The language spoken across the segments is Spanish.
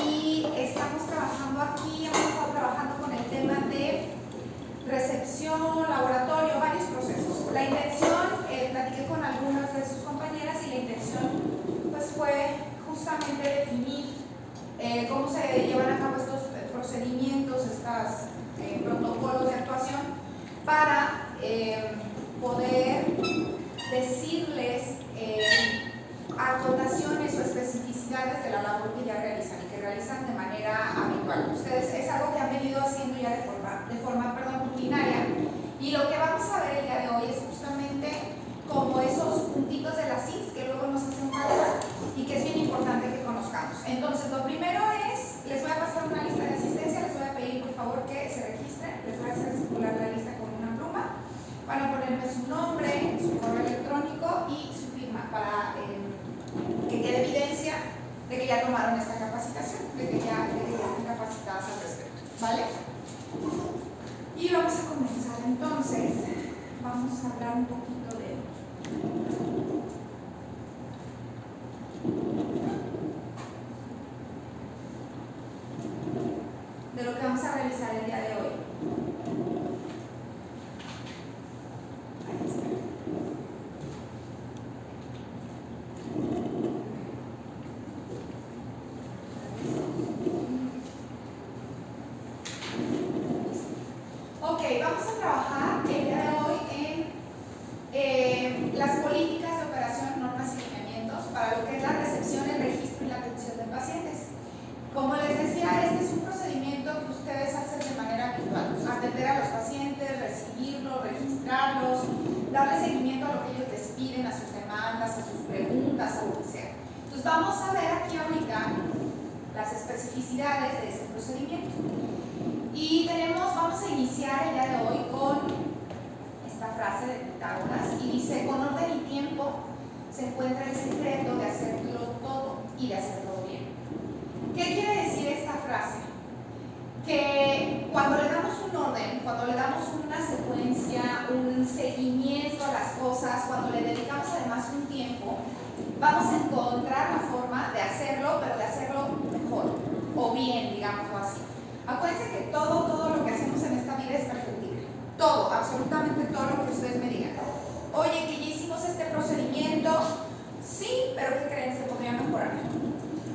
y estamos trabajando aquí, hemos estado trabajando con el tema de recepción, laboratorio, varios procesos. La intención, platiqué con algunas de sus compañeras y la intención pues fue justamente definir cómo se llevan a cabo estos procedimientos, estos protocolos de actuación para poder decirles acotaciones o especificidades de la labor que ya realizan y que realizan de manera habitual. Ustedes es algo que han venido haciendo ya de forma rutinaria, y lo que vamos a ver el día de hoy es justamente como esos puntitos de las ICs que luego nos hacen falta y que es bien importante que conozcamos. Entonces, lo primero es, les voy a pasar una lista de asistencia, les voy a pedir por favor que se registren, les voy a hacer circular la lista con una pluma, van a ponerme su nombre, su correo electrónico y su firma para que quede evidencia de que ya tomaron esta capacitación, de que ya están capacitadas al respecto, ¿vale? Y vamos a comenzar entonces, vamos a hablar un poquito de lo que vamos a realizar el día de hoy. Ok, vamos a trabajar el día de hoy en las políticas de operación, normas y lineamientos para lo que es la recepción, el registro y la atención de pacientes. Como les decía, este es un procedimiento que ustedes hacen de manera habitual: atender a los pacientes, recibirlos, registrarlos, darle seguimiento a lo que ellos les piden, a sus demandas, a sus preguntas, a lo que sea. Entonces vamos a ver aquí ahorita las especificidades de ese procedimiento. Y vamos a iniciar el día de hoy con esta frase de Pitágoras y dice: con orden y tiempo se encuentra el secreto de hacerlo todo y de hacerlo bien. ¿Qué quiere decir esta frase? Que cuando le damos un orden, cuando le damos una secuencia, un seguimiento a las cosas, cuando le dedicamos además un tiempo, vamos a encontrar la forma de hacerlo, pero de hacerlo mejor o bien, digámoslo así. Acuérdense que todo lo que hacemos en esta vida es perfectible. Todo, absolutamente todo lo que ustedes me digan. Oye, que ya hicimos este procedimiento, sí, pero ¿qué creen? Se podría mejorar.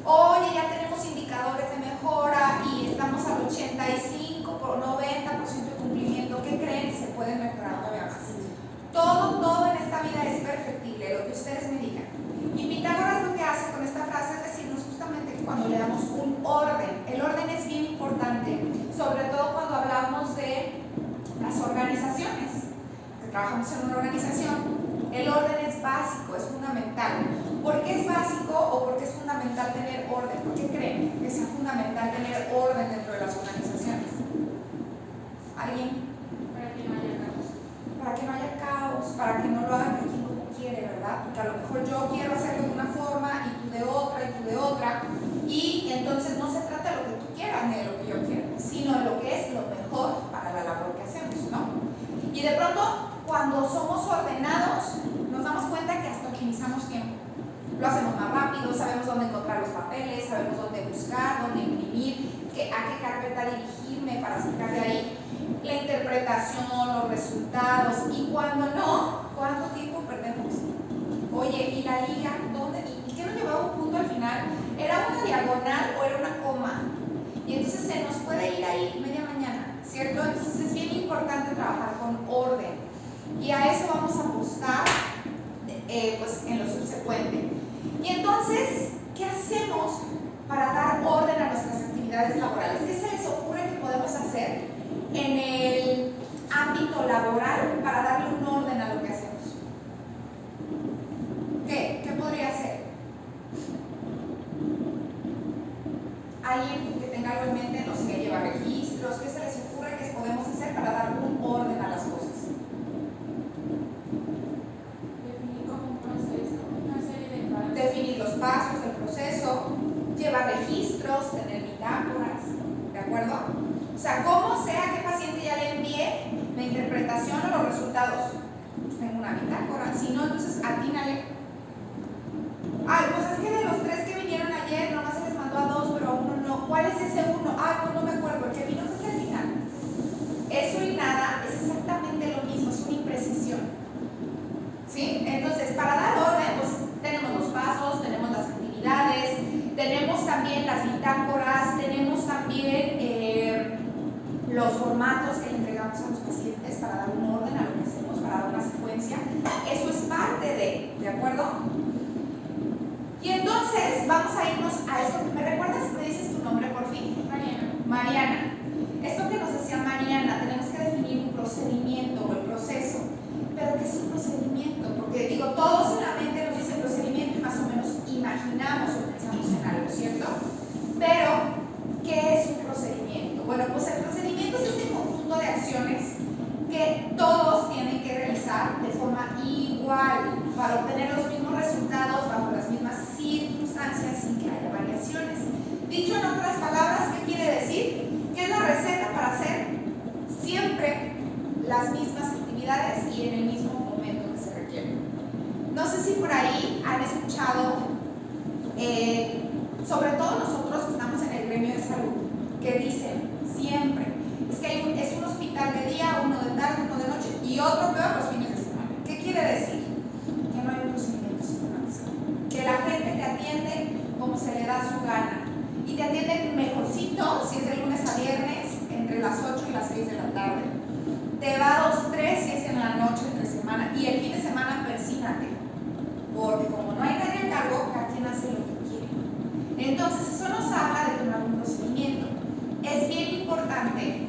Oye, ya tenemos indicadores de mejora y estamos al 85 o 90% de cumplimiento. ¿Qué creen? Se puede mejorar todavía más. Todo en esta vida es perfectible, lo que ustedes me digan. Y Pitágoras lo que hace con esta frase es decirnos justamente que cuando le damos un orden, el orden es bien importante, sobre todo cuando hablamos de las organizaciones, que trabajamos en una organización. El orden es básico, es fundamental. ¿Por qué es básico o por qué es fundamental tener orden? ¿Por qué creen que es fundamental tener orden dentro de las organizaciones? ¿Alguien? Para que no haya caos. Para que no haya caos, para que no lo hagan aquí como quiere, ¿verdad? Porque a lo mejor yo quiero hacerlo de una forma y tú de otra y tú de otra, y entonces no se trata de lo que tú quieras ni de lo que yo quiera, sino de lo que es lo mejor para la labor que hacemos, ¿no? Y de pronto, cuando somos ordenados, nos damos cuenta que hasta optimizamos tiempo. Lo hacemos más rápido, sabemos dónde encontrar los papeles, sabemos dónde buscar, dónde imprimir, a qué carpeta dirigirme para sacar de ahí la interpretación, los resultados. Y cuando no, ¿cuánto tiempo perdemos? Oye, ¿y la liga? ¿Dónde? ¿Y qué nos llevaba a un punto al final? ¿Era una diagonal o era una coma? Y entonces se nos puede ir ahí media mañana, ¿cierto? Entonces es bien importante trabajar con orden. Y a eso vamos a buscar pues en lo subsecuente. Y entonces, ¿qué hacemos para dar orden a nuestras actividades laborales? ¿Qué se les ocurre que podemos hacer en el ámbito laboral para darle un orden a lo que hacemos? ¿Qué podría ser? ¿Alguien que tenga algo en mente? No sé, que lleva registros. ¿Qué se les ocurre que podemos hacer para dar un orden a las cosas? Definir como un proceso, una serie de pasos. Definir los pasos del proceso, llevar registros, tener bitácoras, ¿de acuerdo? O sea, como sea que paciente ya le envié la interpretación o los resultados, pues tengo una bitácora. Si no, entonces atínale. Ay, pues es que de los 3 que vinieron ayer, nomás se les mandó a 2, dice uno, pues no me acuerdo, el que vino fue al final. Eso y nada es exactamente lo mismo, es una imprecisión. ¿Sí? Entonces, para dar orden, pues tenemos los pasos, tenemos las actividades, tenemos también las bitácoras, tenemos también los formatos que le entregamos a los pacientes para dar un orden a lo que hacemos, para dar una secuencia. Eso es parte ¿de acuerdo? Y entonces vamos a irnos a esto. ¿Me recuerdas? ¿Me dices tu nombre por fin? Mariana. Esto que nos decía Mariana, tenemos que definir un procedimiento o el proceso. ¿Pero qué es un procedimiento? Porque digo, todos en la mente nos dicen procedimiento y más o menos imaginamos o pensamos en algo, ¿cierto? Pero, ¿qué es un procedimiento? Bueno, pues el procedimiento es este conjunto de acciones que todos tienen que realizar de forma igual para obtener los mismos resultados bajo las mismas circunstancias sin que haya variaciones. Dicho en otras palabras, ¿qué quiere decir? Que es la receta para hacer siempre las mismas actividades y en el mismo momento que se requiere. No sé si por ahí han escuchado, sobre todo nosotros que estamos en el gremio de salud, que dicen siempre, es que es un hospital de día, uno de tarde, uno de noche y otro peor los fines de semana. ¿Qué quiere decir? Que no hay un procedimiento sistematizado. Que la gente te atiende como se le da su gana y te atienden mejorcito si es de lunes a viernes entre las 8 y las 6 de la tarde. Te va 2-3 si es en la noche, entre semana, y el fin de semana persínate, porque como no hay nadie a cargo, cada quien hace lo que quiere. Entonces eso nos habla de que no hay un procedimiento. Es bien importante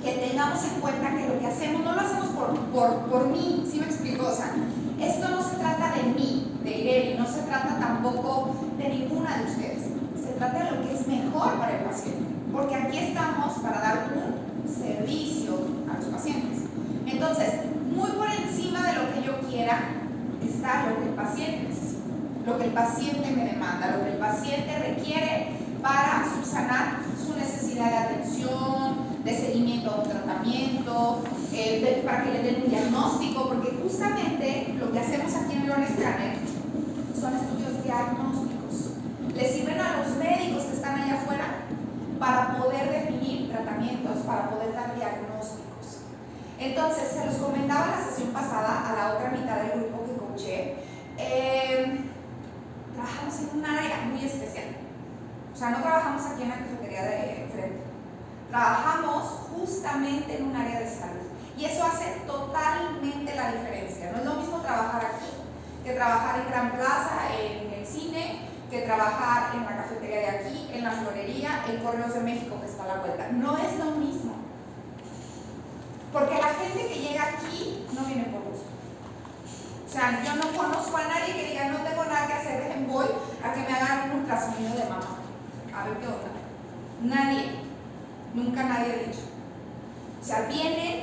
que tengamos en cuenta que lo que hacemos no lo hacemos por mí, ¿sí me explico? O sea, esto no se trata de mí, de Irene, no se trata tampoco de ninguna de ustedes, se trata de lo que es mejor para el paciente, porque aquí estamos para dar un servicio a los pacientes. Entonces, muy por encima de lo que yo quiera está lo que el paciente necesita, lo que el paciente me demanda, lo que el paciente requiere para subsanar su necesidad de atención, de seguimiento a un tratamiento, para que le den un diagnóstico, porque justamente lo que hacemos aquí en Neuroscanner son estudios diagnósticos. Le sirven a los médicos que están allá afuera para poder definir tratamientos, para poder dar diagnósticos. Entonces, se los comentaba en la sesión pasada a la otra mitad del grupo que coaché, trabajamos en un área muy especial. O sea, no trabajamos aquí en la cafetería de frente. Trabajamos justamente en un área de salud. Y eso hace totalmente la diferencia. No es lo mismo trabajar aquí que trabajar en Gran Plaza, en el cine, que trabajar en la cafetería de aquí, en la florería, en Correos de México que está a la vuelta. No es lo mismo. Porque la gente que llega aquí no viene por gusto. O sea, yo no conozco a nadie que diga, no tengo nada que hacer, dejen voy a que me hagan un ultrasonido de mama. A ver qué onda. Nadie. Nunca nadie ha dicho. O sea, vienen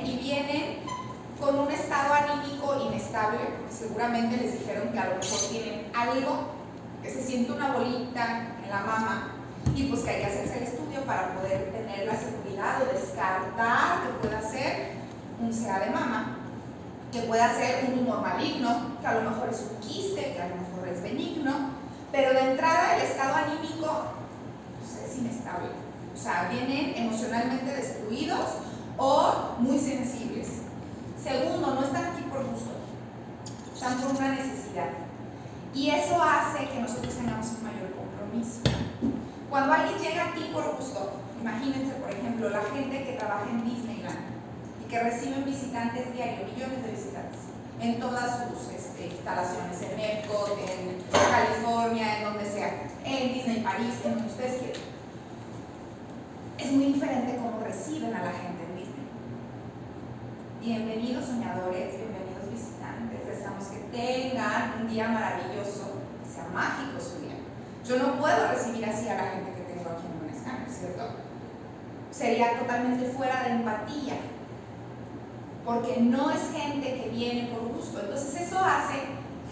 con un estado anímico inestable, porque seguramente les dijeron que a lo mejor tienen algo, que se siente una bolita en la mama, y pues que hay que hacerse el estudio para poder tener la seguridad o descartar que pueda ser un CA de mama, que pueda ser un tumor maligno, que a lo mejor es un quiste, que a lo mejor es benigno, pero de entrada el estado anímico pues, es inestable. O sea, vienen emocionalmente destruidos o muy sensibles. Segundo, no están aquí por gusto, están por una necesidad. Y eso hace que nosotros tengamos un mayor compromiso. Cuando alguien llega aquí por gusto, imagínense, por ejemplo, la gente que trabaja en Disneyland y que reciben visitantes diarios, millones de visitantes, en todas sus instalaciones, en Epcot, en California, en donde sea, en Disney París, en donde ustedes quieran. Es muy diferente cómo reciben a la gente en Disney. Bienvenidos soñadores, bienvenidos visitantes, deseamos que tengan un día maravilloso, que sea mágico su día. Yo no puedo recibir así a la gente que tengo aquí en Neuroscanner, ¿cierto? Sería totalmente fuera de empatía, porque no es gente que viene por gusto. Entonces eso hace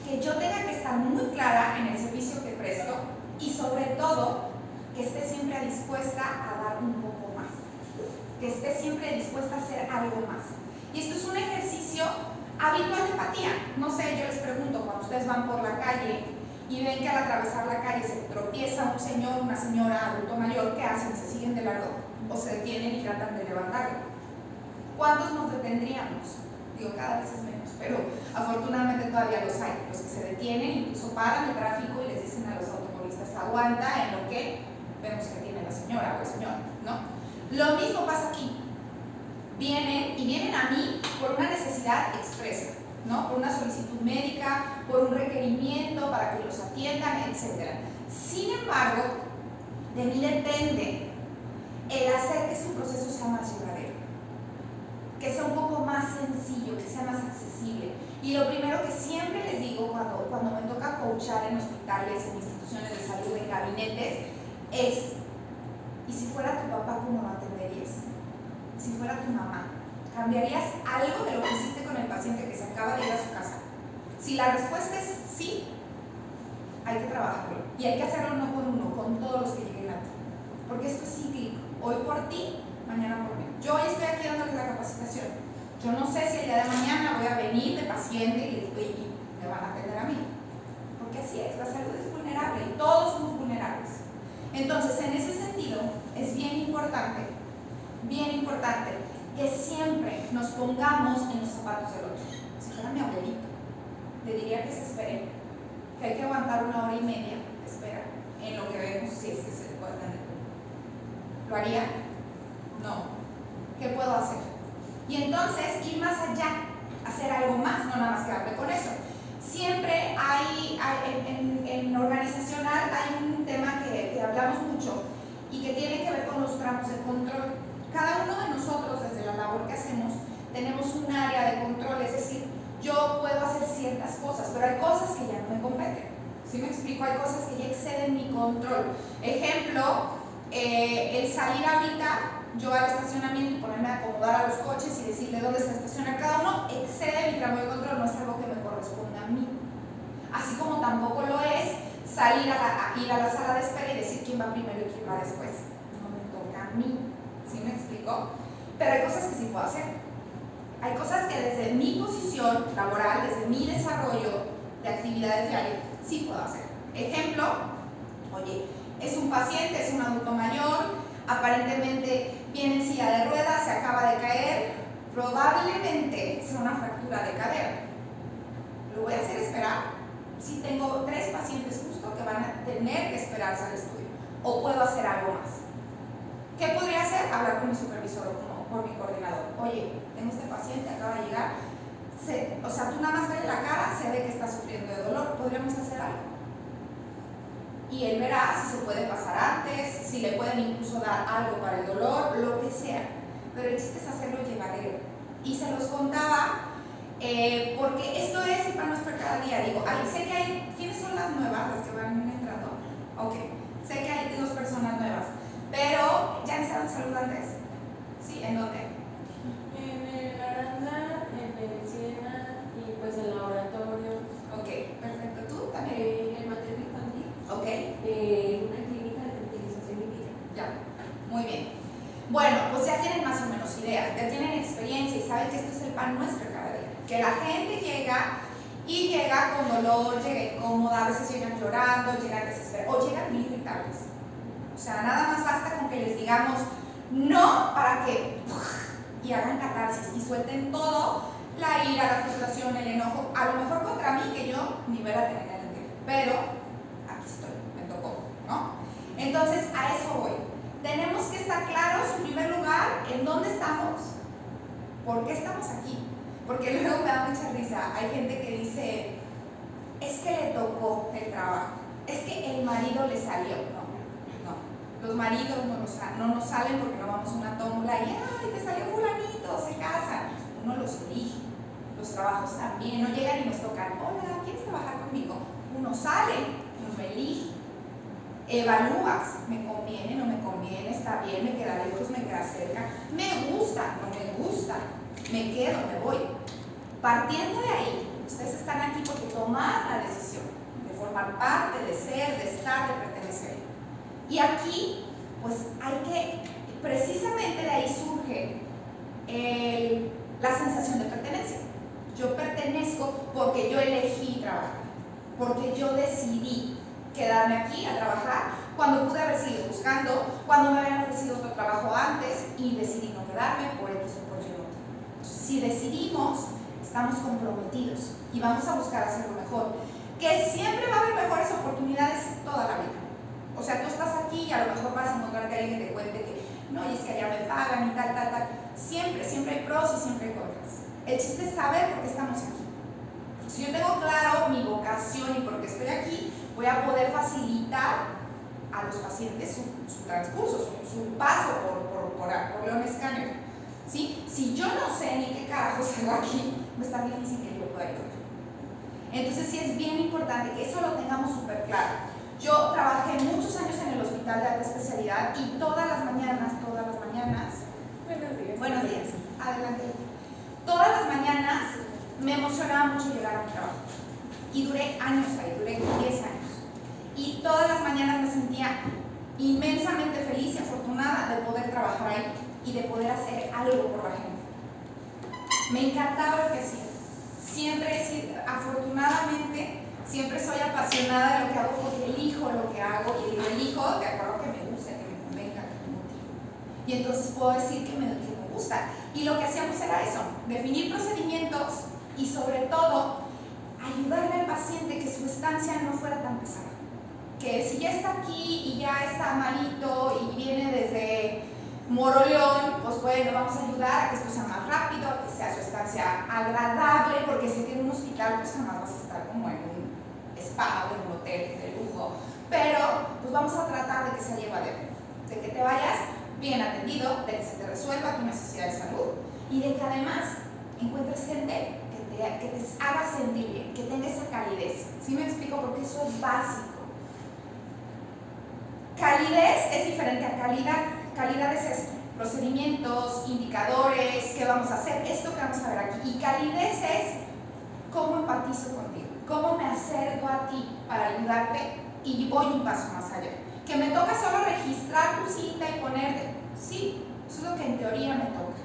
que yo tenga que estar muy clara en el servicio que presto y sobre todo que esté siempre dispuesta a dar un poco más, que esté siempre dispuesta a hacer algo más. Y esto es un ejercicio habitual de empatía. No sé, yo les pregunto, cuando ustedes van por la calle y ven que al atravesar la calle se tropieza un señor, una señora, adulto mayor, ¿qué hacen? ¿Se siguen de largo o se detienen y tratan de levantarlo? ¿Cuántos nos detendríamos? Digo, cada vez es menos, pero afortunadamente todavía los hay, los que se detienen, incluso paran el tráfico y les dicen a los automovilistas aguanta, en lo que vemos que tiene la señora o el señor, ¿no? Lo mismo pasa aquí. Vienen a mí por una necesidad expresa, ¿no? Por una solicitud médica, por un requerimiento para que los atiendan, etc. Sin embargo, de mí depende el hacer que su proceso sea más llevadero, que sea un poco más sencillo, que sea más accesible. Y lo primero que siempre les digo cuando me toca coachar en hospitales, en instituciones de salud, en gabinetes, es: ¿y si fuera tu papá, cómo lo atenderías? Si fuera tu mamá, ¿cambiarías algo de lo que hiciste con el paciente que se acaba de ir a su casa? Si la respuesta es sí, hay que trabajarlo. Y hay que hacerlo uno por uno, con todos los que lleguen a ti. Porque esto es cíclico. Hoy por ti, mañana por mí. Yo hoy estoy aquí dándoles la capacitación. Yo no sé si el día de mañana voy a venir de paciente y me van a atender a mí. Porque así es, la salud es vulnerable y todos somos vulnerables. Entonces, en ese sentido, es bien importante que siempre nos pongamos en los zapatos del otro. Si fuera mi abuelito, le diría que se espere, que hay que aguantar 1 hora y media de espera en lo que vemos si es que se le puede atender. ¿Lo haría? No. ¿Qué puedo hacer? Y entonces ir más allá, hacer algo más, no nada más quedarme con eso. Siempre hay en organizacional hay un tema que hablamos mucho y que tiene que ver con los tramos de control. Cada uno de nosotros, desde la labor que hacemos, tenemos un área de control, es decir, yo puedo hacer ciertas cosas, pero hay cosas que ya no me competen. ¿Sí me explico? Hay cosas que ya exceden mi control. Ejemplo, el salir ahorita yo al estacionamiento y ponerme a acomodar a los coches y decirle dónde se estaciona cada uno, excede mi tramo de control, no es algo que me corresponde a mí. Así como tampoco lo es salir ir a la sala de espera y decir quién va primero y quién va después. No me toca a mí. ¿Sí me explico? Pero hay cosas que sí puedo hacer. Hay cosas que desde mi posición laboral, desde mi desarrollo de actividades diarias, sí puedo hacer. Ejemplo, oye, es un paciente, es un adulto mayor, aparentemente viene en silla de ruedas, se acaba de caer, probablemente sea una fractura de cadera. Lo voy a hacer esperar si tengo 3 pacientes justo que van a tener que esperarse al estudio. O puedo hacer algo más. ¿Qué podría hacer? Hablar con mi supervisor o con mi coordinador. Oye, tengo este paciente, acaba de llegar. O sea, tú nada más ves la cara, se ve que está sufriendo de dolor. ¿Podríamos hacer algo? Y él verá si se puede pasar antes, si le pueden incluso dar algo para el dolor, lo que sea. Pero el chiste es hacerlo llevadero. Y se los contaba porque esto es el pan nuestro cada día. Digo, sé que hay, ¿quiénes son las nuevas, las que van entrando? Ok, sé que hay 2 personas nuevas, pero ¿ya necesitan saludantes? ¿Sí? ¿En dónde? En el Aranda, en el Siena y pues en el laboratorio. Ok, perfecto. ¿Tú también? En el materno infantil. Ok. Una clínica de fertilización y vida. Ya, muy bien. Bueno, pues ya tienen más o menos idea, ya tienen experiencia y saben que esto es el pan nuestro cada día. Que la gente llega con dolor, llega incómoda, a veces llegan llorando, llegan desesperados o llegan muy irritables. O sea, nada más basta con que les digamos no para que y hagan catarsis y suelten todo, la ira, la frustración, el enojo, a lo mejor contra mí que yo ni me la tenía que entender, pero aquí estoy, me tocó, ¿no? Entonces a eso voy. Tenemos que estar claros en primer lugar en dónde estamos, por qué estamos aquí, porque luego me da mucha risa, hay gente que dice es que le tocó el trabajo, es que el marido le salió. Los maridos no nos salen porque no vamos a una tómbola y ¡ay, te salió fulanito! Se casan. Uno los elige. Los trabajos también. No llegan y nos tocan, hola, ¿quieres trabajar conmigo? Uno sale, uno elige. Evalúas, ¿me conviene, no me conviene? ¿Está bien? ¿Me queda lejos? ¿Me queda cerca? ¿Me gusta? ¿No me gusta? ¿Me quedo? ¿Me voy? Partiendo de ahí, ustedes están aquí porque toman la decisión de formar parte, de ser, de estar, de pertenecer. Y aquí, pues hay que, precisamente de ahí surge la sensación de pertenencia. Yo pertenezco porque yo elegí trabajar. porque yo decidí quedarme aquí a trabajar cuando pude haber seguido buscando, cuando me habían ofrecido otro trabajo antes y decidí no quedarme por X o por Y otro. Si decidimos, estamos comprometidos y vamos a buscar hacerlo mejor. Que siempre va a haber mejores oportunidades toda la vida. O sea, tú estás aquí y a lo mejor vas a encontrarte a alguien que te cuente que no, y es que allá me pagan y tal, tal, tal. Siempre hay pros y siempre hay contras. El chiste es saber por qué estamos aquí. Si yo tengo claro mi vocación y por qué estoy aquí, voy a poder facilitar a los pacientes su transcurso, su paso por León Scanner. ¿Sí? Si yo no sé ni qué carajos hago aquí, va a estar difícil que yo pueda ayudar. Entonces sí es bien importante que eso lo tengamos súper claro. Yo trabajé muchos años en el hospital de alta especialidad y todas las mañanas, buenos días, adelante. Todas las mañanas me emocionaba mucho llegar a mi trabajo. Y duré años ahí, duré 10 años. Y todas las mañanas me sentía inmensamente feliz y afortunada de poder trabajar ahí y de poder hacer algo por la gente. Me encantaba lo que hacía. Afortunadamente, siempre soy apasionada de lo que hago porque elijo lo que hago y lo elijo de acuerdo a que me guste, que me convenga, que me motive. Y entonces puedo decir que me gusta. Y lo que hacíamos era eso, definir procedimientos y sobre todo ayudarle al paciente que su estancia no fuera tan pesada. Que si ya está aquí y ya está malito y viene desde Moroleón, pues bueno, vamos a ayudar a que esto sea más rápido, a que sea su estancia agradable, porque si tiene un hospital, pues jamás vas a estar como en un spa o en un hotel de lujo. Pero pues vamos a tratar de que sea llevadero, de que te vayas bien atendido, de que se te resuelva tu necesidad de salud y de que además encuentres gente que te haga sentir bien, que tenga esa calidez. ¿Sí me explico? Porque eso es básico. Calidez es diferente a calidad. Calidad es esto, procedimientos, indicadores, qué vamos a hacer, esto que vamos a ver aquí. Y calidez es cómo empatizo contigo, cómo me acerco a ti para ayudarte y voy un paso más allá. Que me toca solo registrar tu cita y ponerte, sí, eso es lo que en teoría me toca.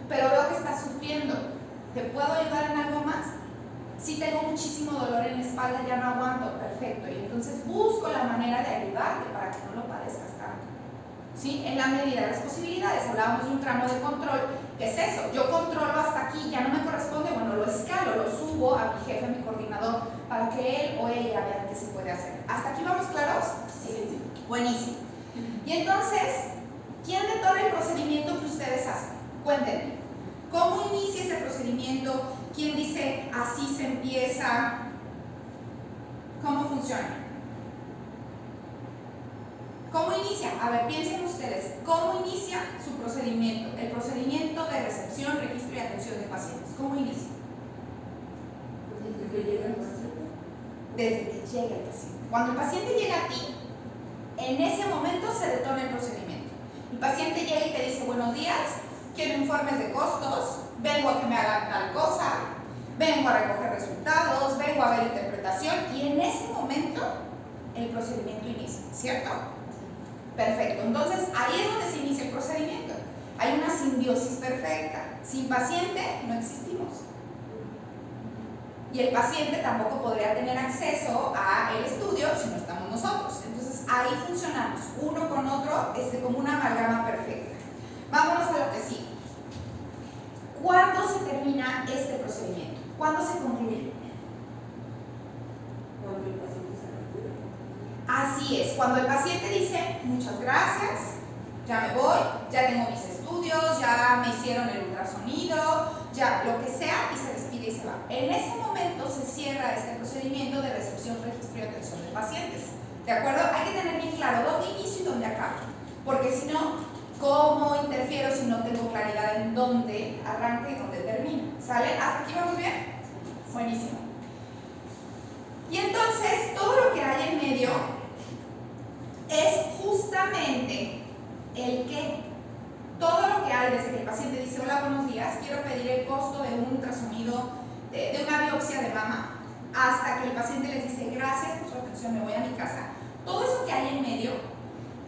Pero veo que estás sufriendo, ¿te puedo ayudar en algo más? Si tengo muchísimo dolor en la espalda, ya no aguanto, perfecto. Y entonces busco la manera de ayudarte para que no lo padezcas tanto. ¿Sí? En la medida de las posibilidades, hablábamos de un tramo de control, ¿qué es eso? Yo controlo hasta aquí, ya no me corresponde, bueno, lo escalo, lo subo a mi jefe, a mi coordinador, para que él o ella vean qué se puede hacer. ¿Hasta aquí vamos claros? Sí. Buenísimo. Y entonces, ¿quién detona el procedimiento que ustedes hacen? Cuéntenme. ¿Cómo inicia ese procedimiento? ¿Quién dice así se empieza? ¿Cómo funciona? ¿Cómo inicia? A ver, piensen ustedes. ¿Cómo inicia su procedimiento? El procedimiento de recepción, registro y atención de pacientes. ¿Cómo inicia? Desde que llega el paciente. Desde que llega el paciente. Cuando el paciente llega a ti, en ese momento se detona el procedimiento. El paciente llega y te dice, buenos días, quiero informes de costos, vengo a que me hagan tal cosa, vengo a recoger resultados, vengo a ver interpretación, y en ese momento el procedimiento inicia, ¿cierto? Perfecto, entonces ahí es donde se inicia el procedimiento. Hay una simbiosis perfecta. Sin paciente no existimos. Y el paciente tampoco podría tener acceso al estudio si no estamos nosotros. Entonces ahí funcionamos uno con otro, como una amalgama perfecta. Vámonos a lo que sigue. ¿Cuándo se termina este procedimiento? ¿Cuándo se concluye? Cuando el paciente se retira. Así es, cuando el paciente dice muchas gracias, ya me voy, ya tengo mis estudios, ya me hicieron el ultrasonido, ya lo que sea, y se despide y se va. En ese momento se cierra este procedimiento de recepción, registro y atención de pacientes. ¿De acuerdo? Hay que tener bien claro dónde inicio y dónde acabo, porque si no, ¿cómo interfiero si no tengo claridad en dónde arranca y dónde termina? ¿Sale? ¿Hasta aquí vamos bien? Buenísimo. Y entonces, todo lo que hay en medio es justamente el qué. Todo lo que hay desde que el paciente dice, hola, buenos días, quiero pedir el costo de un ultrasonido, de una biopsia de mama, hasta que el paciente les dice, gracias por su atención, me voy a mi casa. Todo eso que hay en medio,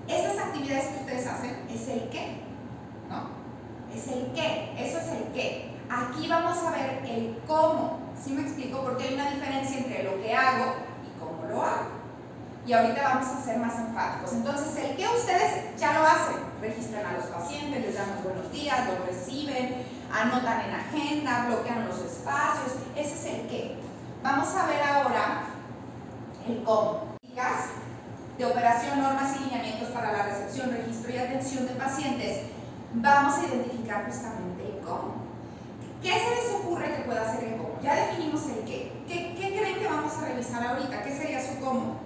esas actividades que ustedes hacen, es el qué, ¿no? Es el qué, eso es el qué. Aquí vamos a ver el cómo. ¿Sí me explico? Porque hay una diferencia entre lo que hago y lo hago. Y ahorita vamos a ser más enfáticos. Entonces, el qué ustedes ya lo hacen. Registran a los pacientes, les dan los buenos días, los reciben, anotan en agenda, bloquean los espacios. Ese es el qué. Vamos a ver ahora el cómo. De operación, normas y lineamientos para la recepción, registro y atención de pacientes. Vamos a identificar justamente el cómo. ¿Qué se les ocurre que pueda hacer el cómo? Ya definimos el qué. ¿Qué creen que vamos a revisar ahorita? ¿Qué sería su cómo?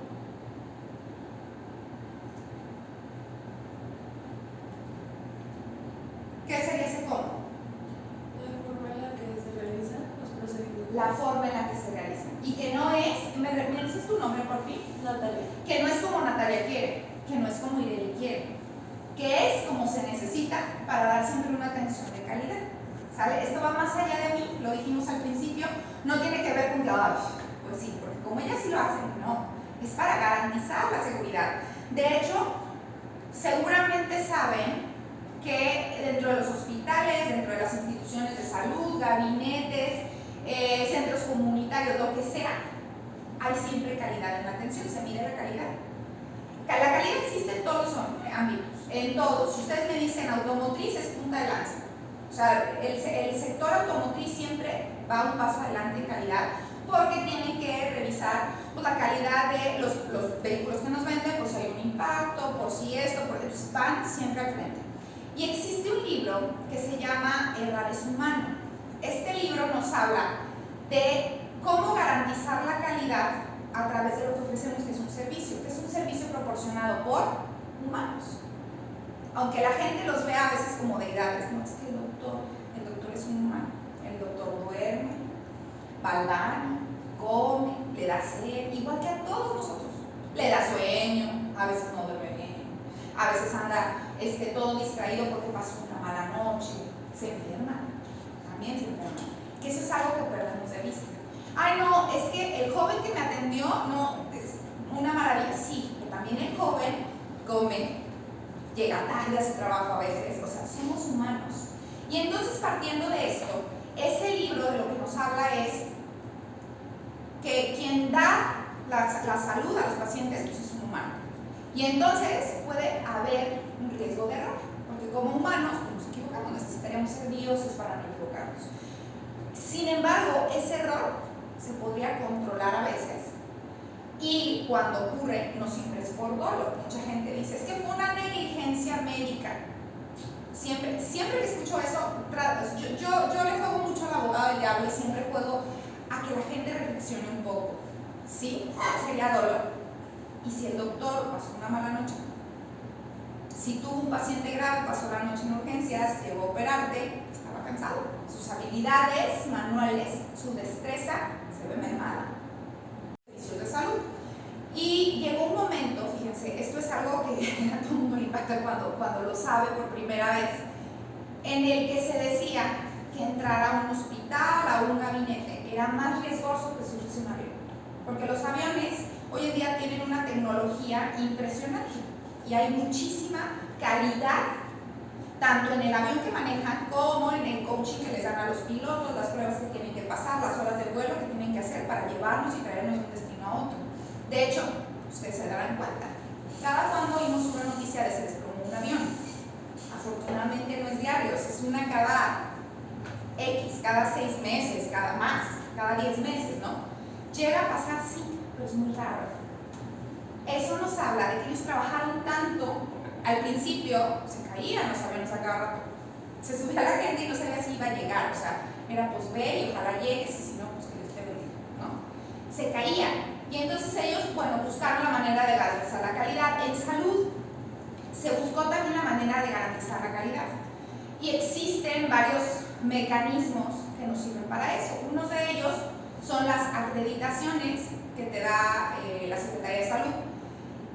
¿Qué sería ese cómo? La forma en la que se realizan los procedimientos. La forma en la que se realizan. Y que no es, ¿me dices tu nombre por fin? Natalia. Que no es como Natalia quiere, que no es como Irene quiere, que es como se necesita para dar siempre una atención de calidad. ¿Sale? Esto va más allá de mí, lo dijimos al principio, no tiene que ver con que, pues sí, porque como ellas sí lo hacen, no, es para garantizar la seguridad. De hecho, seguramente saben que dentro de los hospitales, dentro de las instituciones de salud, gabinetes, centros comunitarios, lo que sea, hay siempre calidad en la atención, se mide la calidad. La calidad existe en todos los ámbitos, en todos. Si ustedes me dicen automotriz, es punta de lanza. O sea, el sector automotriz siempre va un paso adelante en calidad porque tienen que revisar pues, la calidad de los vehículos que nos venden, por si hay un impacto, por si esto, porque pues, van siempre al frente. Y existe un libro que se llama Errar es humano. Este libro nos habla de cómo garantizar la calidad a través de lo que ofrecemos, que es un servicio proporcionado por humanos. Aunque la gente los vea a veces como deidades, no, es que el doctor es un humano. El doctor duerme, va al baño, come, le da sed, igual que a todos nosotros. Le da sueño, a veces no duerme bien, a veces anda todo distraído porque pasó una mala noche, se enferma, también se enferma. Que eso es algo que perdemos de vista. Ay, no, es que el joven que me atendió, no, es una maravilla, sí, pero también el joven come, llega tarde a su trabajo a veces, o sea, somos humanos. Y entonces, partiendo de esto, ese libro de lo que nos habla es que quien da la salud a los pacientes pues es un humano. Y entonces puede haber un riesgo de error, porque como humanos pues nos equivocamos, necesitaríamos ser dioses para no equivocarnos. Sin embargo, ese error se podría controlar a veces. Y cuando ocurre, no siempre es por dolo. Mucha gente dice, es que fue una negligencia médica. Siempre que escucho eso, yo le juego mucho al abogado del diablo y siempre juego a que la gente reflexione un poco. ¿Sí? Sería dolo. ¿Y si el doctor pasó una mala noche? Si tuvo un paciente grave, pasó la noche en urgencias, llegó a operarte, estaba cansado. Sus habilidades manuales, su destreza se ve mermada. Servicios de salud. Y llegó un momento, fíjense, esto es algo que a todo el mundo le impacta cuando lo sabe por primera vez, en el que se decía que entrar a un hospital, a un gabinete, era más riesgoso que subirse a un avión. Porque los aviones hoy en día tienen una tecnología impresionante y hay muchísima calidad, tanto en el avión que manejan como en el coaching que les dan a los pilotos, las pruebas que tienen que pasar, las horas de vuelo que tienen que hacer para llevarnos y traernos de un destino a otro. De hecho, ustedes se darán cuenta, cada cuando oímos una noticia de se desplomó un avión, afortunadamente no es diario, es una cada X, cada 6 meses, cada 10 meses, ¿no? Llega a pasar, sí, pero es muy raro. Eso nos habla de que ellos trabajaron tanto, al principio se caían los aviones a cada rato, se subía la gente y no sabía si iba a llegar, o sea, era pues ve y ojalá llegues y si no, pues que Dios te bendiga, ¿no? Se caían. Y entonces ellos, bueno, buscaron la manera de garantizar la calidad. En salud se buscó también la manera de garantizar la calidad. Y existen varios mecanismos que nos sirven para eso. Uno de ellos son las acreditaciones que te da la Secretaría de Salud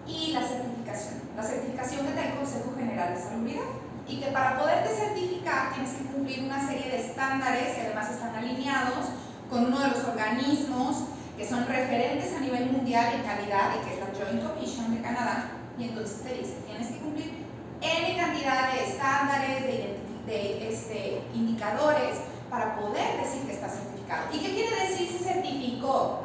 y la certificación. La certificación que te da el Consejo General de Salubridad. Y que para poderte certificar tienes que cumplir una serie de estándares que además están alineados con uno de los organismos que son referentes a nivel mundial en calidad y que es la Joint Commission de Canadá, y entonces te dice, tienes que cumplir N cantidad de estándares, de indicadores para poder decir que está certificado. ¿Y qué quiere decir si certificó?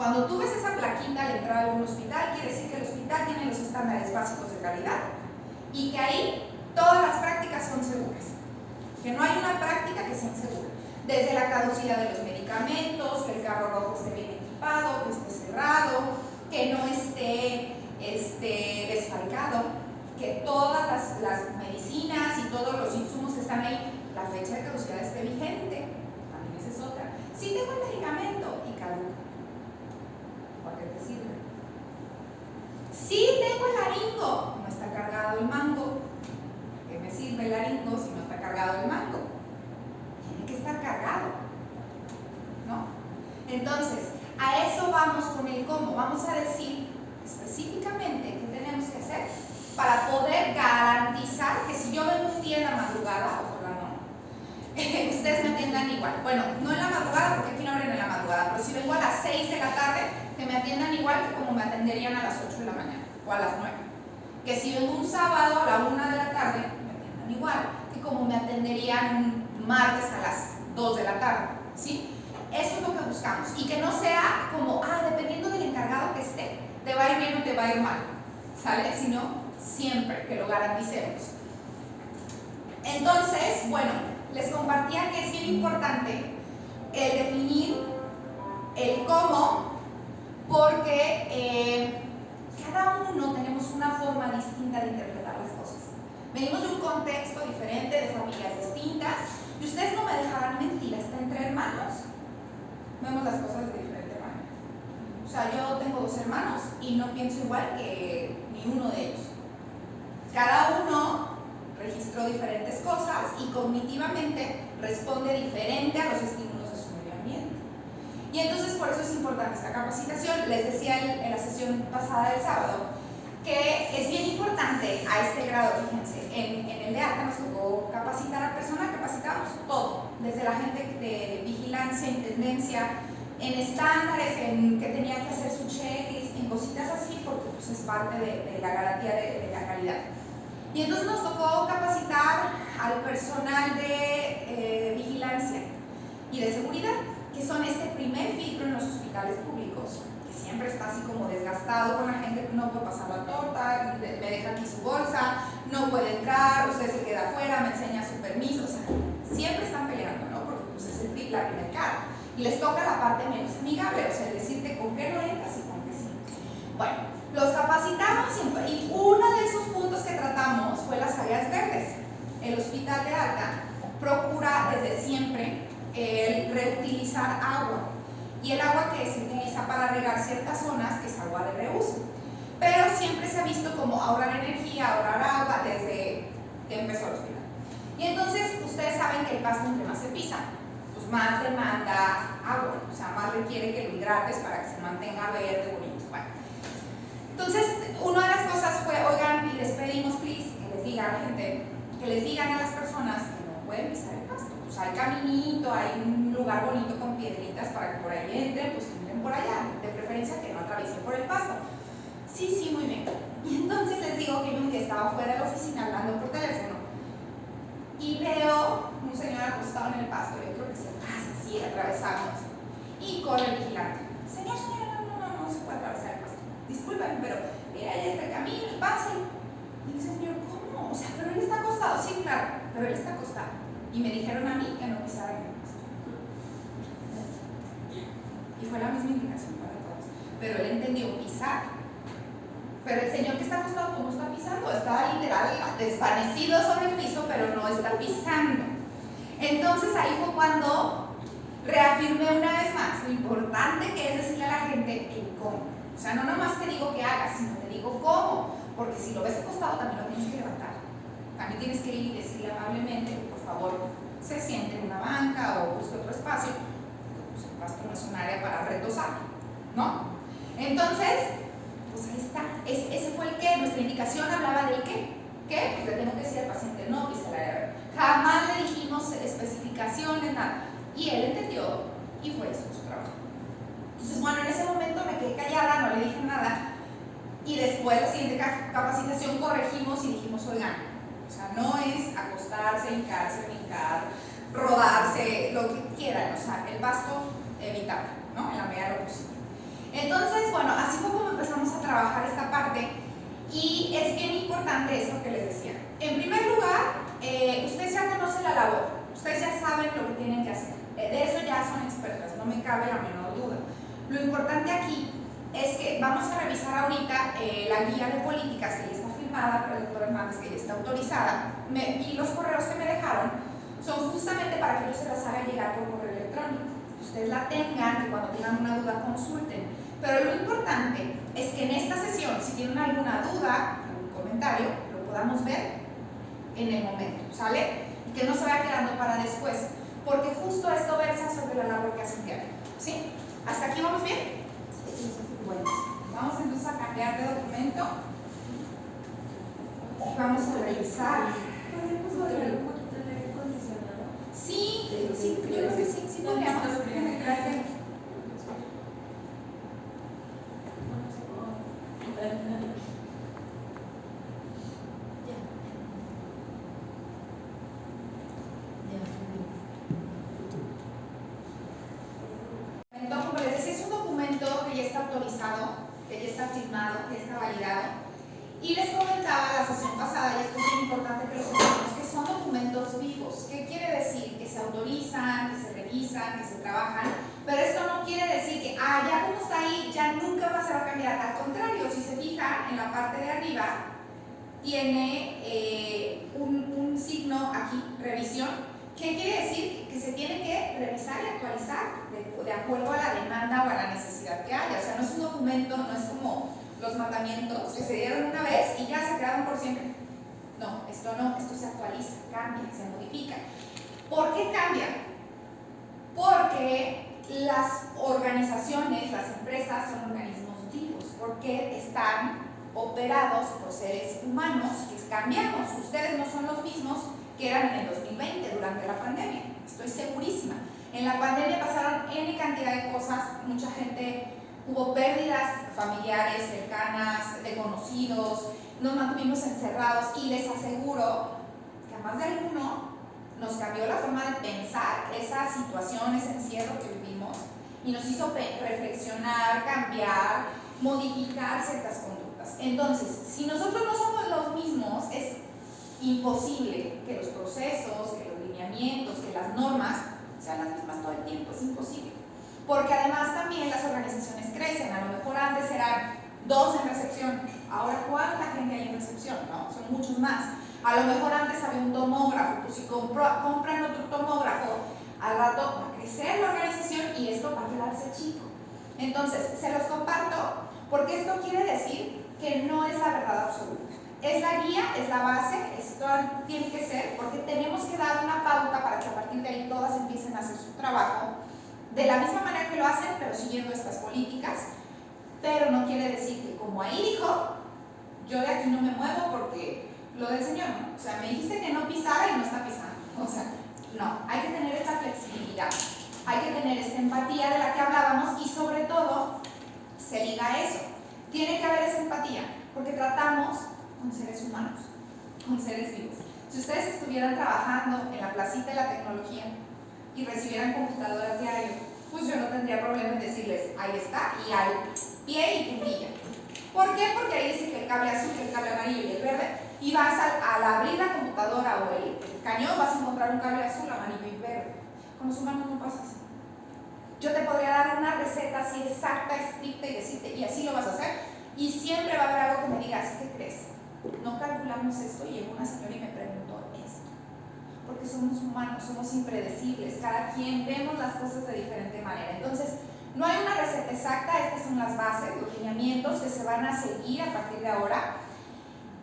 Cuando tú ves esa plaquita al entrar a un hospital, quiere decir que el hospital tiene los estándares básicos de calidad y que ahí todas las prácticas son seguras, que no hay una práctica que sea insegura, desde la caducidad de los medicamentos, que el carro rojo esté bien equipado, que esté cerrado, que no esté desfalcado, que todas las medicinas y todos los insumos que están ahí, la fecha de caducidad esté vigente. También esa es otra. Si tengo el medicamento y caduca, ¿para qué te sirve? Si tengo el laringo, no está cargado el mango, ¿para qué me sirve el laringo si no está cargado el mango? Tiene que estar cargado, ¿no? Entonces, a eso vamos con el cómo. Vamos a decir específicamente qué tenemos que hacer para poder garantizar que si yo vengo un día en la madrugada, ojalá no, ustedes me atiendan igual. Bueno, no en la madrugada porque aquí no abren en la madrugada, pero si vengo a las 6 de la tarde, que me atiendan igual que como me atenderían a las 8 de la mañana o a las 9. Que si vengo un sábado a la 1 de la tarde, me atiendan igual que como me atenderían un martes a las 2 de la tarde, ¿sí? Eso es lo que buscamos. Y que no sea como, dependiendo del encargado que esté, te va a ir bien o te va a ir mal, ¿sale? Sino siempre que lo garanticemos. Entonces, bueno, les compartía que es bien importante el definir el cómo, porque cada uno tenemos una forma distinta de interpretar las cosas. Venimos de un contexto diferente, de familias distintas, y ustedes no me dejarán mentir, hasta entre hermanos vemos las cosas de diferente manera. O sea, yo tengo 2 hermanos y no pienso igual que ni uno de ellos. Cada uno registró diferentes cosas y cognitivamente responde diferente a los estímulos de su medio ambiente. Y entonces por eso es importante esta capacitación. Les decía en la sesión pasada del sábado que es bien importante a este grado, fíjense, en el de ATA nos tocó capacitar a personas, capacitamos todo, desde la gente de vigilancia, intendencia, en estándares, en que tenían que hacer su checklist, en cositas así, porque pues, es parte de la garantía de la calidad. Y entonces nos tocó capacitar al personal de vigilancia y de seguridad, que son este primer filtro en los hospitales públicos, que siempre está así como desgastado con la gente que no puede pasar la torta, me deja aquí su bolsa, no puede entrar, usted se queda afuera, me enseña su permiso, o sea, siempre están peleando, ¿no? Porque pues, es la primer cara. Y les toca la parte menos amigable, o sea, decirte con qué no entras y con qué sí. Bueno, los capacitamos y uno de esos puntos que tratamos fue las áreas verdes. El hospital de ATA procura desde siempre el reutilizar agua, y el agua que se utiliza para regar ciertas zonas es agua de reuso, pero siempre se ha visto como ahorrar energía, ahorrar agua desde que empezó el hospital. Y entonces ustedes saben que el pasto entre más se pisa, pues más demanda agua, o sea, más requiere que lo hidrates para que se mantenga verde, bonito. Bueno, entonces una de las cosas fue, oigan, y les pedimos please que les digan a la gente, que les digan a las personas que no pueden pisar el pasto. Pues hay caminito, hay un lugar bonito con piedritas para que por ahí entren, pues entren por allá, de preferencia que no atraviesen por el pasto. Sí, muy bien. Y entonces les digo que yo un día estaba fuera de la oficina hablando por teléfono y veo un señor acostado en el pasto, y otro que se pasa así, atravesamos, y corre el vigilante. Señor, no se puede atravesar el pasto. Disculpen, pero mira, ahí está el camino, pase. Y el señor, ¿cómo? O sea, pero él está acostado. Sí, claro, pero él está acostado. Y me dijeron a mí que no pisara en el pasto. Y fue la misma indicación para todos. Pero él entendió pisar. Pero el señor que está acostado, ¿cómo está pisando? Está literal desvanecido sobre el piso, pero no está pisando. Entonces ahí fue cuando reafirmé una vez más lo importante que es decirle a la gente el cómo. O sea, no nomás te digo que hagas, sino te digo cómo. Porque si lo ves acostado, también lo tienes que levantar. También tienes que ir y decirle amablemente que por favor se siente en una banca o busque otro espacio. Pues el pasto no es un área para retosar, ¿no? Entonces, pues ahí está. Ese fue el qué. Nuestra indicación hablaba del qué. ¿Qué? Pues le tengo que decir al paciente, no pise el área verde. Jamás le dijimos especificaciones, nada. Y él entendió y fue eso su trabajo. Entonces, bueno, en ese momento me quedé callada, no le dije nada. Y después, la siguiente capacitación, corregimos y dijimos, oigan, o sea, no es acostarse, hincarse, brincar, rodarse, lo que quieran. O sea, el pasto evitable, ¿no? En la medida de lo posible. Entonces, bueno, así fue como empezamos a trabajar esta parte y es bien importante esto que les decía. En primer lugar, ustedes ya conocen la labor, ustedes ya saben lo que tienen que hacer, de eso ya son expertas, no me cabe la menor duda. Lo importante aquí es que vamos a revisar ahorita la guía de políticas que ya está firmada por el doctor Hernández, que ya está autorizada, y los correos que me dejaron son justamente para que yo se las haga llegar por correo electrónico. Ustedes la tengan, que cuando tengan una duda consulten. Pero lo importante es que en esta sesión, si tienen alguna duda, algún comentario, lo podamos ver en el momento, ¿sale? Y que no se vaya quedando para después, porque justo esto versa sobre la labor que hacen diario, ¿sí? ¿Hasta aquí vamos bien? Bueno, vamos entonces a cambiar de documento y vamos a revisar. ¿Podemos volver un poquito el aire acondicionado? Sí, sí, yo creo que sí, sí podríamos. Gracias. Entonces, como les decía, es un documento que ya está autorizado, que ya está firmado, que ya está validado. Y les comentaba la sesión pasada, y esto es muy importante que lo sepamos, que son documentos vivos. ¿Qué quiere decir? Que se autorizan, que se revisan, que se trabajan, pero esto no quiere decir que, ya como está ahí, ya nunca más se va a cambiar. Al contrario, si se fijan, en la parte de arriba tiene un signo aquí, revisión. ¿Qué quiere decir? Que se tiene que revisar y actualizar de acuerdo a la demanda o a la necesidad que haya. O sea, no es un documento, no es como los mandamientos que se dieron una vez y ya se quedaron por siempre. No, esto se actualiza, cambia, se modifica. ¿Por qué cambia? Porque las organizaciones, las empresas son organismos vivos, porque están operados por seres humanos que cambiamos. Ustedes no son los mismos que eran en el 2020 durante la pandemia, estoy segurísima. En la pandemia pasaron N cantidad de cosas, mucha gente, hubo pérdidas familiares, cercanas, de conocidos, nos mantuvimos encerrados y les aseguro que a más de alguno nos cambió la forma de pensar esa situación, ese encierro que vivimos y nos hizo reflexionar, cambiar, modificar ciertas conductas. Entonces, si nosotros no somos los mismos, es imposible que los procesos, que los lineamientos, que las normas sean las mismas todo el tiempo, es imposible. Porque además también las organizaciones crecen, a lo mejor antes eran 2 en recepción, ahora ¿cuánta gente hay en recepción? No, son muchos más. A lo mejor antes había un tomógrafo, pues si compran otro tomógrafo, al rato va a crecer la organización y esto va a quedarse chico. Entonces, se los comparto porque esto quiere decir que no es la verdad absoluta. Es la guía, es la base, esto tiene que ser, porque tenemos que dar una pauta para que a partir de ahí todas empiecen a hacer su trabajo de la misma manera que lo hacen, pero siguiendo estas políticas. Pero no quiere decir que como ahí dijo, yo de aquí no me muevo porque lo del Señor, ¿no? O sea, me dijiste que no pisara y no está pisando. O sea, no, hay que tener esta flexibilidad, hay que tener esta empatía de la que hablábamos y sobre todo se liga a eso. Tiene que haber esa empatía porque tratamos con seres humanos, con seres vivos. Si ustedes estuvieran trabajando en la placita de la tecnología y recibieran computadoras diario, pues yo no tendría problema en decirles, ahí está, y al pie y puntilla. ¿Por qué? Porque ahí dice que el cable azul, el cable amarillo y el verde, y vas al abrir la computadora o el cañón, vas a encontrar un cable azul, amarillo y verde. Con los humanos no pasa así. Yo te podría dar una receta así exacta, estricta y decirte, y así lo vas a hacer, y siempre va a haber algo que me digas, ¿qué crees? No calculamos esto y llegó una señora y me preguntó esto. Porque somos humanos, somos impredecibles, cada quien vemos las cosas de diferente manera. Entonces, no hay una receta exacta, estas son las bases, los lineamientos que se van a seguir a partir de ahora.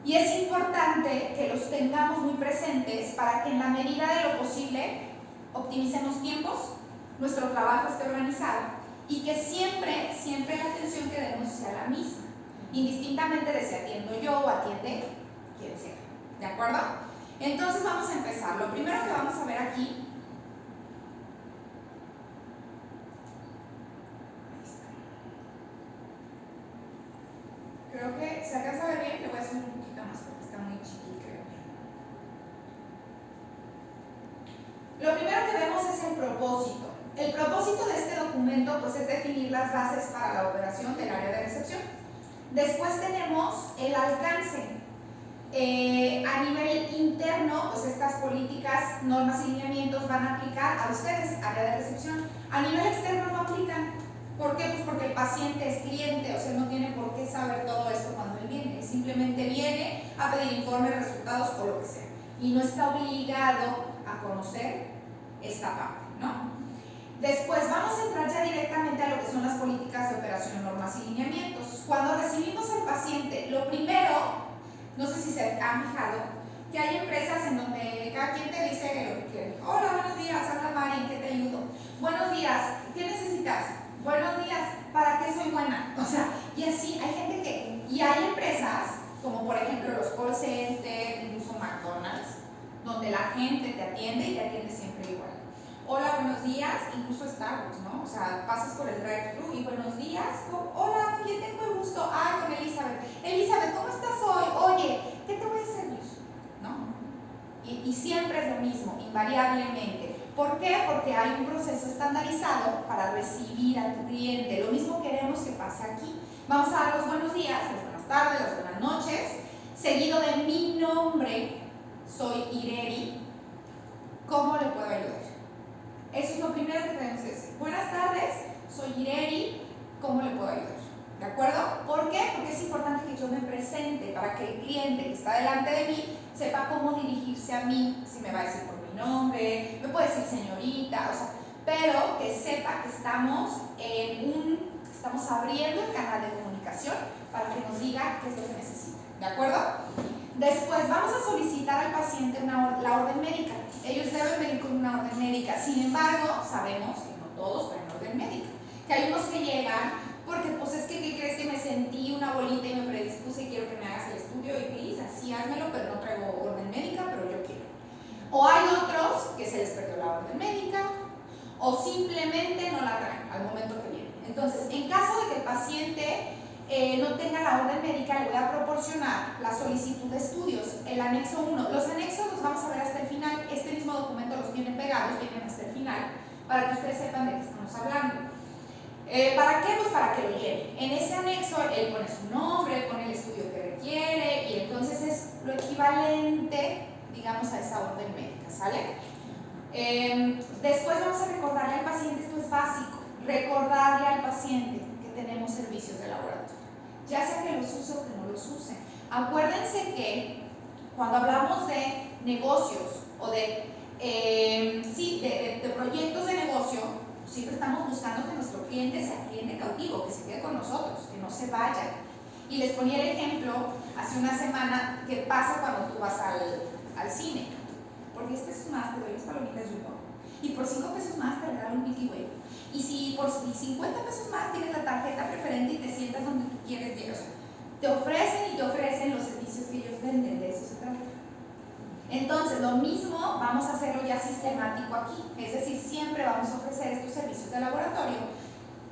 Y es importante que los tengamos muy presentes para que en la medida de lo posible optimicemos tiempos, nuestro trabajo esté organizado y que siempre la atención que demos sea la misma, indistintamente de si atiendo yo o atiende quien sea. ¿De acuerdo? Entonces vamos a empezar. Lo primero que vamos a ver aquí creo que se alcanza a ver bien, le voy a hacer un poquito más porque está muy chiquito, creo. Lo primero que vemos es el propósito. El propósito de este documento pues, es definir las bases para la operación del área de recepción. Después tenemos el alcance. A nivel interno, pues estas políticas, normas y lineamientos van a aplicar a ustedes, área de recepción. A nivel externo no aplican. ¿Por qué? Pues porque el paciente es cliente, o sea, no tiene por qué saber todo esto cuando él viene. Él simplemente viene a pedir informes, resultados o lo que sea. Y no está obligado a conocer esta parte, ¿no? Después vamos a entrar ya directamente a lo que son las políticas de operación, normas y lineamientos. Cuando recibimos al paciente, lo primero, no sé si se han fijado, que hay empresas en donde cada quien te dice lo que quiere. Hola, buenos días, habla Mari, ¿en qué te ayudo? Buenos días, ¿qué necesitas? Buenos días, ¿para qué soy buena? O sea, y así hay gente que, y hay empresas, como por ejemplo los call centers, incluso McDonald's, donde la gente te atiende y te atiende siempre igual. Hola, buenos días, incluso Starbucks, ¿no? O sea, pasas por el drive-thru y buenos días, hola, ¿con quién tengo el gusto? Ah, con Elizabeth. Elizabeth, ¿cómo estás hoy? Oye, ¿qué te voy a servir? ¿No? Y siempre es lo mismo, invariablemente. ¿Por qué? Porque hay un proceso estandarizado para recibir a tu cliente. Lo mismo queremos que pase aquí. Vamos a dar los buenos días, las buenas tardes, las buenas noches, seguido de mi nombre, soy Ireri. ¿Cómo le puedo ayudar? Eso es lo primero que tenemos que decir. Buenas tardes, soy Ireri, ¿cómo le puedo ayudar? ¿De acuerdo? ¿Por qué? Porque es importante que yo me presente para que el cliente que está delante de mí sepa cómo dirigirse a mí, si me va a decir por mi nombre, me puede decir señorita, o sea, pero que sepa que estamos abriendo el canal de comunicación para que nos diga qué es lo que necesita. ¿De acuerdo? Después vamos a solicitar al paciente la orden médica. Ellos deben venir con una orden médica. Sin embargo, sabemos que no todos traen orden médica. Que hay unos que llegan porque, pues es que, ¿qué crees? Que me sentí una bolita y me predispuse y quiero que me hagas el estudio y please, así házmelo, pero no traigo orden médica, pero yo quiero. O hay otros que se les perdió la orden médica o simplemente no la traen al momento que vienen. Entonces, en caso de que el paciente no tenga la orden médica, le voy a proporcionar la solicitud de estudios, el anexo 1. Los anexos los vamos a ver hasta el final. Este mismo documento los tienen pegados, vienen hasta el final, para que ustedes sepan de qué estamos hablando. ¿Para qué? Pues para que lo lleven. En ese anexo él pone su nombre, pone el estudio que requiere y entonces es lo equivalente, digamos, a esa orden médica, ¿sale? Después vamos a recordarle al paciente, esto es básico, recordarle al paciente que tenemos servicios de laboratorio, ya sea que los use o que no los use. Acuérdense que cuando hablamos de negocios o de proyectos de negocio, siempre estamos buscando que nuestro cliente sea cliente cautivo, que se quede con nosotros, que no se vaya. Y les ponía el ejemplo hace una semana que pasa cuando tú vas al cine. Por 10 pesos más te doy las palomitas Jumbo y por 5 pesos más te regalo un Milky Way. Y si por 50 pesos más tienes la tarjeta preferente y te sientas donde tú quieres llegar. O sea, te ofrecen y te ofrecen los servicios que ellos venden, de eso se trata. Entonces, lo mismo vamos a hacerlo ya sistemático aquí, es decir, siempre vamos a ofrecer estos servicios de laboratorio.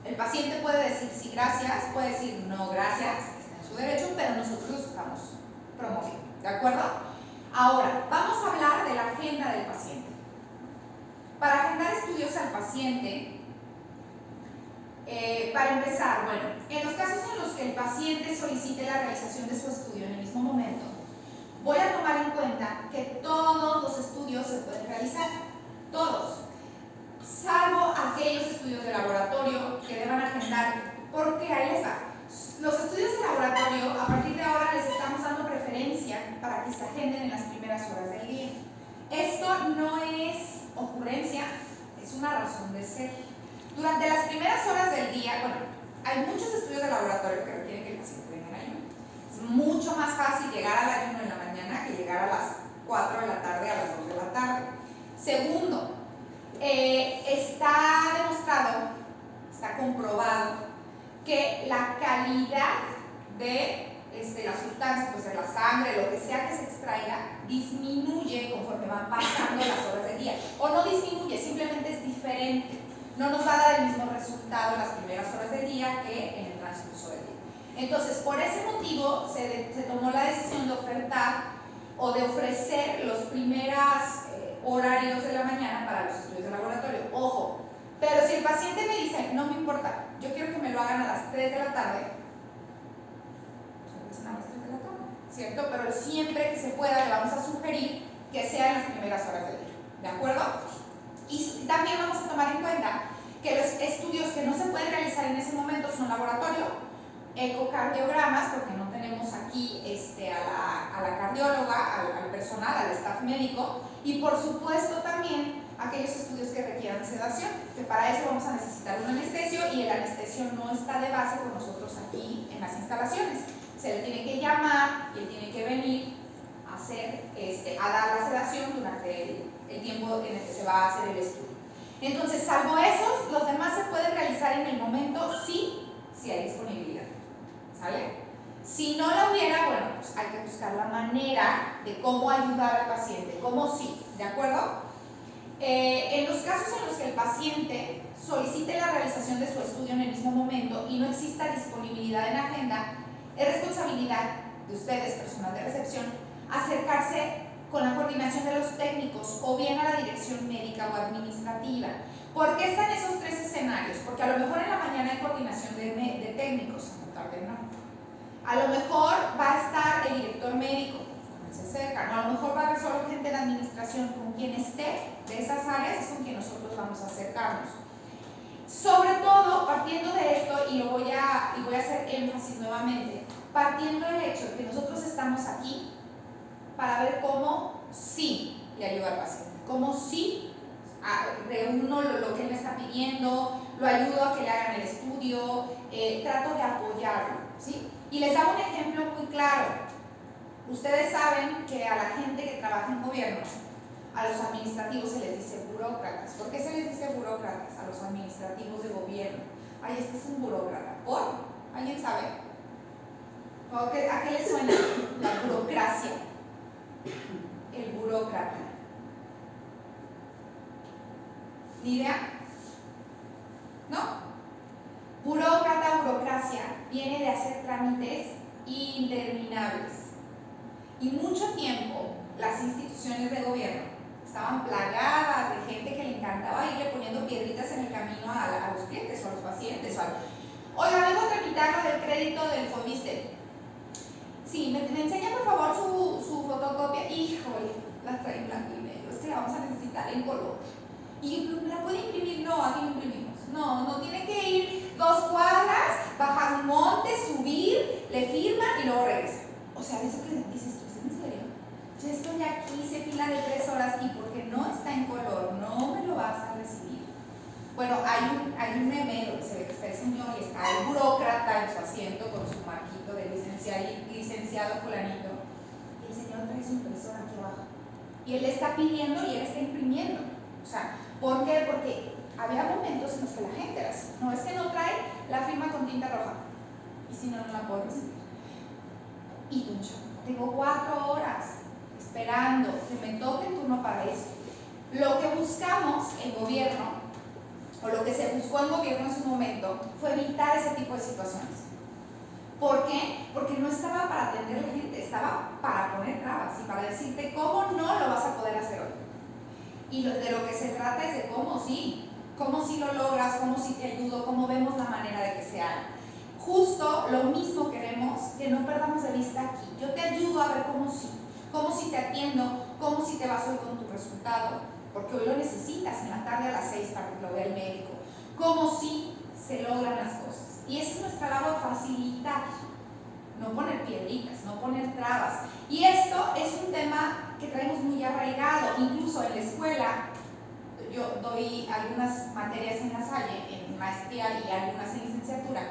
El paciente puede decir sí, gracias, puede decir no, gracias, está en su derecho, pero nosotros los estamos promoviendo, ¿de acuerdo? Ahora, vamos a hablar de la agenda del paciente. Para agendar estudios al paciente, para empezar, bueno, en los casos en los que el paciente solicite la realización de su estudio en el mismo momento, voy a tomar en cuenta que todos los estudios se pueden realizar, todos, salvo aquellos estudios de laboratorio que deban agendar, porque ahí les va. Los estudios de laboratorio, a partir de ahora les estamos dando preferencia para que se agenden en las primeras horas del día. Esto no es ocurrencia, es una razón de ser. Durante las primeras horas del día, bueno, hay muchos estudios de laboratorio que requieren que el paciente venga en ayuno. Es mucho más fácil llegar al ayuno en la mañana que llegar a las 4 de la tarde, a las 2 de la tarde. Segundo, está demostrado, está comprobado que la calidad de la sustancia, pues de la sangre, lo que sea que se extraiga, disminuye conforme van pasando las horas del día. O no disminuye, simplemente es diferente. No nos va a dar el mismo resultado en las primeras horas del día que en el transcurso del día. Entonces, por ese motivo se tomó la decisión de ofertar o de ofrecer los primeros horarios de la mañana para los estudios de laboratorio. Ojo, Pero si el paciente me dice, no me importa, yo quiero que me lo hagan a las 3 de la tarde, pues a las 3 de la tarde, ¿cierto? Pero siempre que se pueda le vamos a sugerir que sea en las primeras horas del día, ¿de acuerdo? Y también vamos a tomar en cuenta que los estudios que no se pueden realizar en ese momento son laboratorio, ecocardiogramas, porque no tenemos aquí a la cardióloga, al personal, al staff médico, y por supuesto también aquellos estudios que requieran sedación, que para eso vamos a necesitar un anestesio, y el anestesio no está de base con nosotros aquí en las instalaciones. Se le tiene que llamar y él tiene que venir a dar la sedación durante el tiempo en el que se va a hacer el estudio. Entonces, salvo esos, los demás se pueden realizar en el momento si hay disponibilidad, ¿sale? Si no la hubiera, bueno, pues hay que buscar la manera de cómo ayudar al paciente, cómo sí, ¿de acuerdo? En los casos en los que el paciente solicite la realización de su estudio en el mismo momento y no exista disponibilidad en agenda, es responsabilidad de ustedes, personal de recepción, acercarse con la coordinación de los técnicos o bien a la dirección médica o administrativa. ¿Por qué están esos tres escenarios? Porque a lo mejor en la mañana hay coordinación de técnicos, en la tarde no. A lo mejor va a estar el director médico, se acercan, o a lo mejor va a haber solo gente de administración. Con quien esté de esas áreas es con quien nosotros vamos a acercarnos. Sobre todo, partiendo de esto, y voy a hacer énfasis nuevamente, partiendo del hecho de que nosotros estamos aquí para ver cómo sí le ayuda al paciente, cómo sí reúno lo que él me está pidiendo, lo ayudo a que le hagan el estudio, trato de apoyarlo, ¿sí? Y les hago un ejemplo muy claro. Ustedes saben que a la gente que trabaja en gobierno, a los administrativos se les dice burócratas. ¿Por qué se les dice burócratas a los administrativos de gobierno? Ay, este es un burócrata. ¿Por? ¿Alguien sabe? ¿A qué les suena la burocracia? El burócrata. ¿Ni idea? ¿No? Burócrata, burocracia, viene de hacer trámites interminables. Y mucho tiempo las instituciones de gobierno estaban plagadas de gente que le encantaba irle poniendo piedritas en el camino a los clientes o a los pacientes. Oiga, vengo a tramitar lo del crédito del Fobiste. Sí, me enseña por favor su fotocopia. Híjole, la trae en blanco y negro, es que la vamos a necesitar en color. Y ¿me la puede imprimir? No, aquí no imprimimos. No, tiene que ir 2 cuadras, bajar un monte, subir, le firman y luego regresa. O sea, eso que dices tú, ¿es en serio? Yo estoy aquí, hice fila de 3 horas y porque no está en color, no me lo vas a recibir. Bueno, hay un meme donde se ve que está el señor y está el burócrata en su asiento con su marquito de licenciado fulanito. Y el señor trae su impresora aquí abajo. Y él le está pidiendo y él está imprimiendo. O sea, ¿por qué? Porque había momentos en los que la gente era así. No, es que no trae la firma con tinta roja. Y si no, no la puedo recibir. Y yo tengo 4 horas esperando que me toque el turno para eso. Lo que buscamos en gobierno, o lo que se buscó en gobierno en su momento, fue evitar ese tipo de situaciones. ¿Por qué? Porque no estaba para atender a la gente, estaba para poner trabas y para decirte cómo no lo vas a poder hacer hoy. Y de lo que se trata es de cómo sí lo logras, cómo sí te ayudo, cómo vemos la manera de que se haga. Justo lo mismo queremos que no perdamos de vista aquí. Yo te ayudo a ver cómo sí te atiendo, cómo sí te vas hoy con tu resultado, porque hoy lo necesitas en la tarde a las 6 para que lo vea el médico. Cómo sí se logran las cosas. Y esa es nuestra labor, facilitar, no poner piedritas, no poner trabas. Y esto es un tema que traemos muy arraigado, incluso en la escuela. Yo doy algunas materias en la Salle, en maestría y algunas en licenciatura.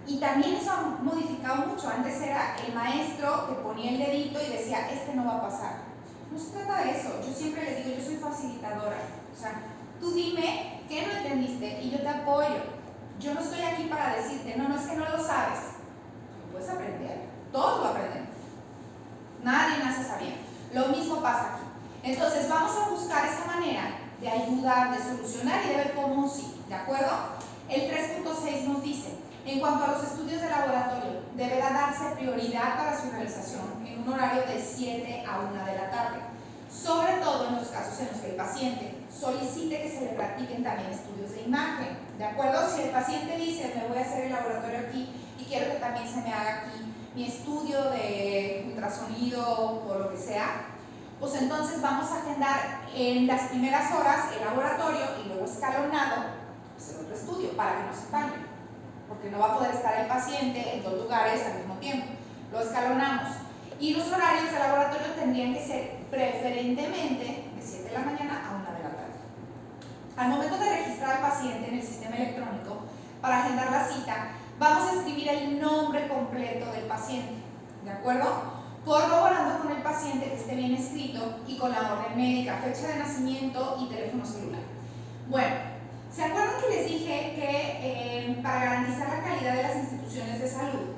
Y también eso ha modificado mucho. Antes era el maestro que ponía el dedito y decía, este no va a pasar. No se trata de eso. Yo siempre les digo, yo soy facilitadora. O sea, tú dime qué no entendiste y yo te apoyo. Yo no estoy aquí para decirte, no, es que no lo sabes. Lo puedes aprender. Todos lo aprendemos. Nadie nace sabiendo. Lo mismo pasa aquí. Entonces vamos a buscar esa manera de ayudar, de solucionar y de ver cómo sí. ¿De acuerdo? El 3.6 nos dice, en cuanto a los estudios de laboratorio, deberá darse prioridad para su realización en un horario de 7 a 1 de la tarde, sobre todo en los casos en los que el paciente solicite que se le practiquen también estudios de imagen, ¿de acuerdo? Si el paciente dice, me voy a hacer el laboratorio aquí y quiero que también se me haga aquí mi estudio de ultrasonido o lo que sea, pues entonces vamos a agendar en las primeras horas el laboratorio y luego escalonado pues el otro estudio para que no se falle, porque no va a poder estar el paciente en dos lugares al mismo tiempo. Lo escalonamos y los horarios de laboratorio tendrían que ser preferentemente de 7 de la mañana a 1 de la tarde. Al momento de registrar al paciente en el sistema electrónico para agendar la cita, vamos a escribir el nombre completo del paciente, ¿de acuerdo? Corroborando con el paciente que esté bien escrito y con la orden médica, fecha de nacimiento y teléfono celular. Bueno, ¿se acuerdan que les dije que para garantizar la calidad de las instituciones de salud,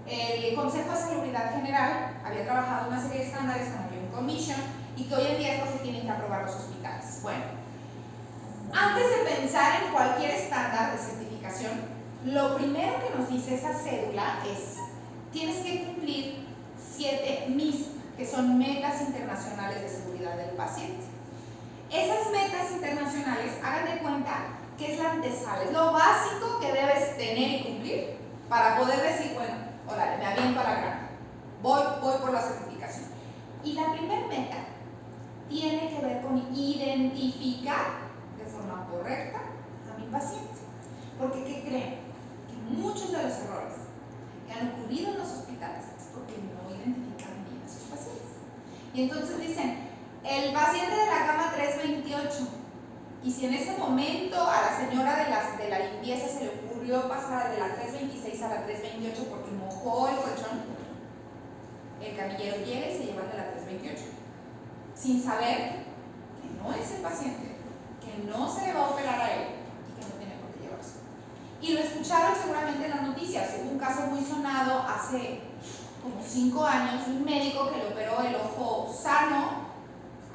el Consejo de Salubridad General había trabajado una serie de estándares con la Human Commission y que hoy en día es lo que tienen que aprobar los hospitales? Bueno, antes de pensar en cualquier estándar de certificación, lo primero que nos dice esa cédula es: tienes que cumplir 7 MISP, que son metas internacionales de seguridad del paciente. Esas metas internacionales, hagan de cuenta que es la antesala, es lo básico que debes tener y cumplir para poder decir, bueno, órale, me aviento a la granja, voy por la certificación. Y la primera meta tiene que ver con identificar de forma correcta a mi paciente. Porque, ¿qué creen? Que muchos de los errores que han ocurrido en los hospitales es porque no identifican bien a sus pacientes. Y entonces dicen, el paciente de la cama 328, y si en ese momento a la señora de la limpieza se le ocurrió pasar de la 326 a la 328 porque mojó el colchón, el camillero llega y se lleva de la 328, sin saber que no es el paciente, que no se le va a operar a él y que no tiene por qué llevarse. Y lo escucharon seguramente en las noticias. Hubo un caso muy sonado hace como 5 años, un médico que le operó el ojo sano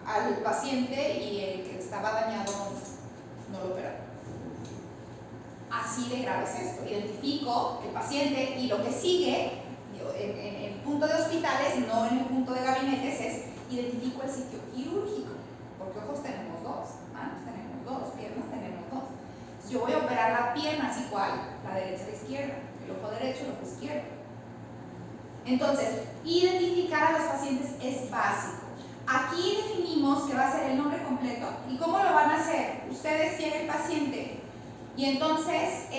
al paciente y el que estaba dañado no lo operó. Así de grave es esto. Identifico el paciente y lo que sigue en el punto de hospitales, no en el punto de gabinetes, es identifico el sitio quirúrgico, porque ojos tenemos 2, manos tenemos 2, piernas tenemos 2. Entonces yo voy a operar la pierna así cual, la derecha y la izquierda, el ojo derecho, el ojo izquierdo. Entonces, identificar a los pacientes es básico. Aquí definimos que va a ser el nombre completo. ¿Y cómo lo van a hacer? Ustedes tienen el paciente y entonces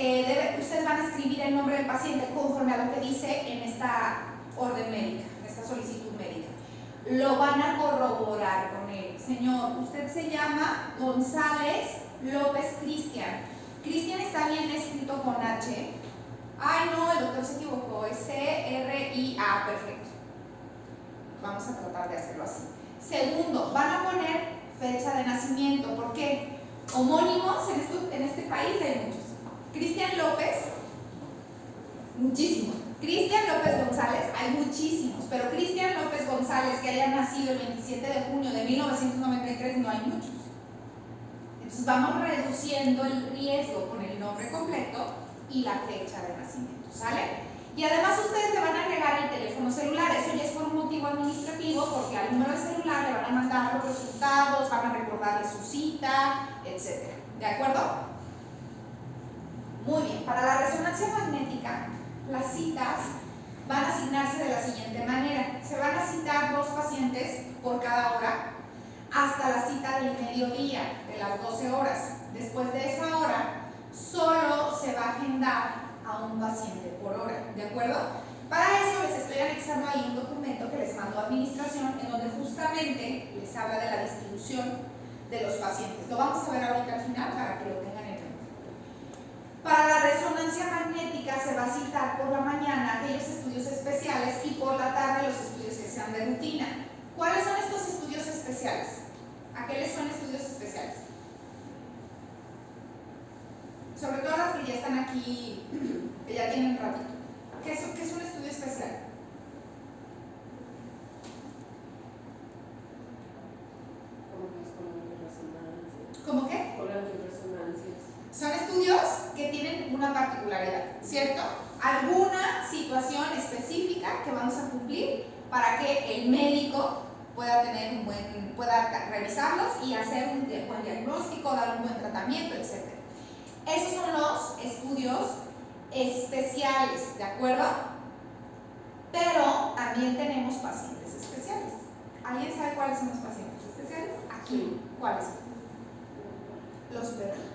ustedes van a escribir el nombre del paciente conforme a lo que dice en esta orden médica, en esta solicitud médica. Lo van a corroborar con él. Señor, usted se llama González López Cristian. Cristian está bien escrito con H. Ay, no, el doctor se equivocó, es C-R-I-A, perfecto. Vamos a tratar de hacerlo así. Segundo, van a poner fecha de nacimiento. ¿Por qué? Homónimos en este país hay muchos. Cristian López, muchísimos. Cristian López González, hay muchísimos. Pero Cristian López González, que haya nacido el 27 de junio de 1993, no hay muchos. Entonces vamos reduciendo el riesgo con el nombre completo y la fecha de nacimiento, ¿sale? Y además ustedes le van a agregar el teléfono celular. Eso ya es por un motivo administrativo, porque al número de celular le van a mandar los resultados, van a recordarle su cita, etc. ¿De acuerdo? Muy bien. Para la resonancia magnética, las citas van a asignarse de la siguiente manera. Se van a citar 2 pacientes por cada hora hasta la cita del mediodía, de las 12 horas. Después de esa hora, solo se va a agendar a un paciente por hora, ¿de acuerdo? Para eso les estoy anexando ahí un documento que les mandó administración en donde justamente les habla de la distribución de los pacientes. Lo vamos a ver ahorita al final para que lo tengan en mente. Para la resonancia magnética se va a citar por la mañana aquellos estudios especiales y por la tarde los estudios que sean de rutina. ¿Cuáles son estos estudios especiales? ¿A qué les son estudios especiales? Sobre todo las que ya están aquí, que ya tienen un ratito. ¿Qué es un estudio especial? ¿Cómo qué? Resonancias. Son estudios que tienen una particularidad, ¿cierto? Alguna situación específica que vamos a cumplir para que el médico pueda revisarlos y hacer un buen diagnóstico, dar un buen tratamiento, etc. Esos son los estudios especiales, ¿de acuerdo? Pero también tenemos pacientes especiales. ¿Alguien sabe cuáles son los pacientes especiales? Aquí. ¿Cuáles son? Los perritos.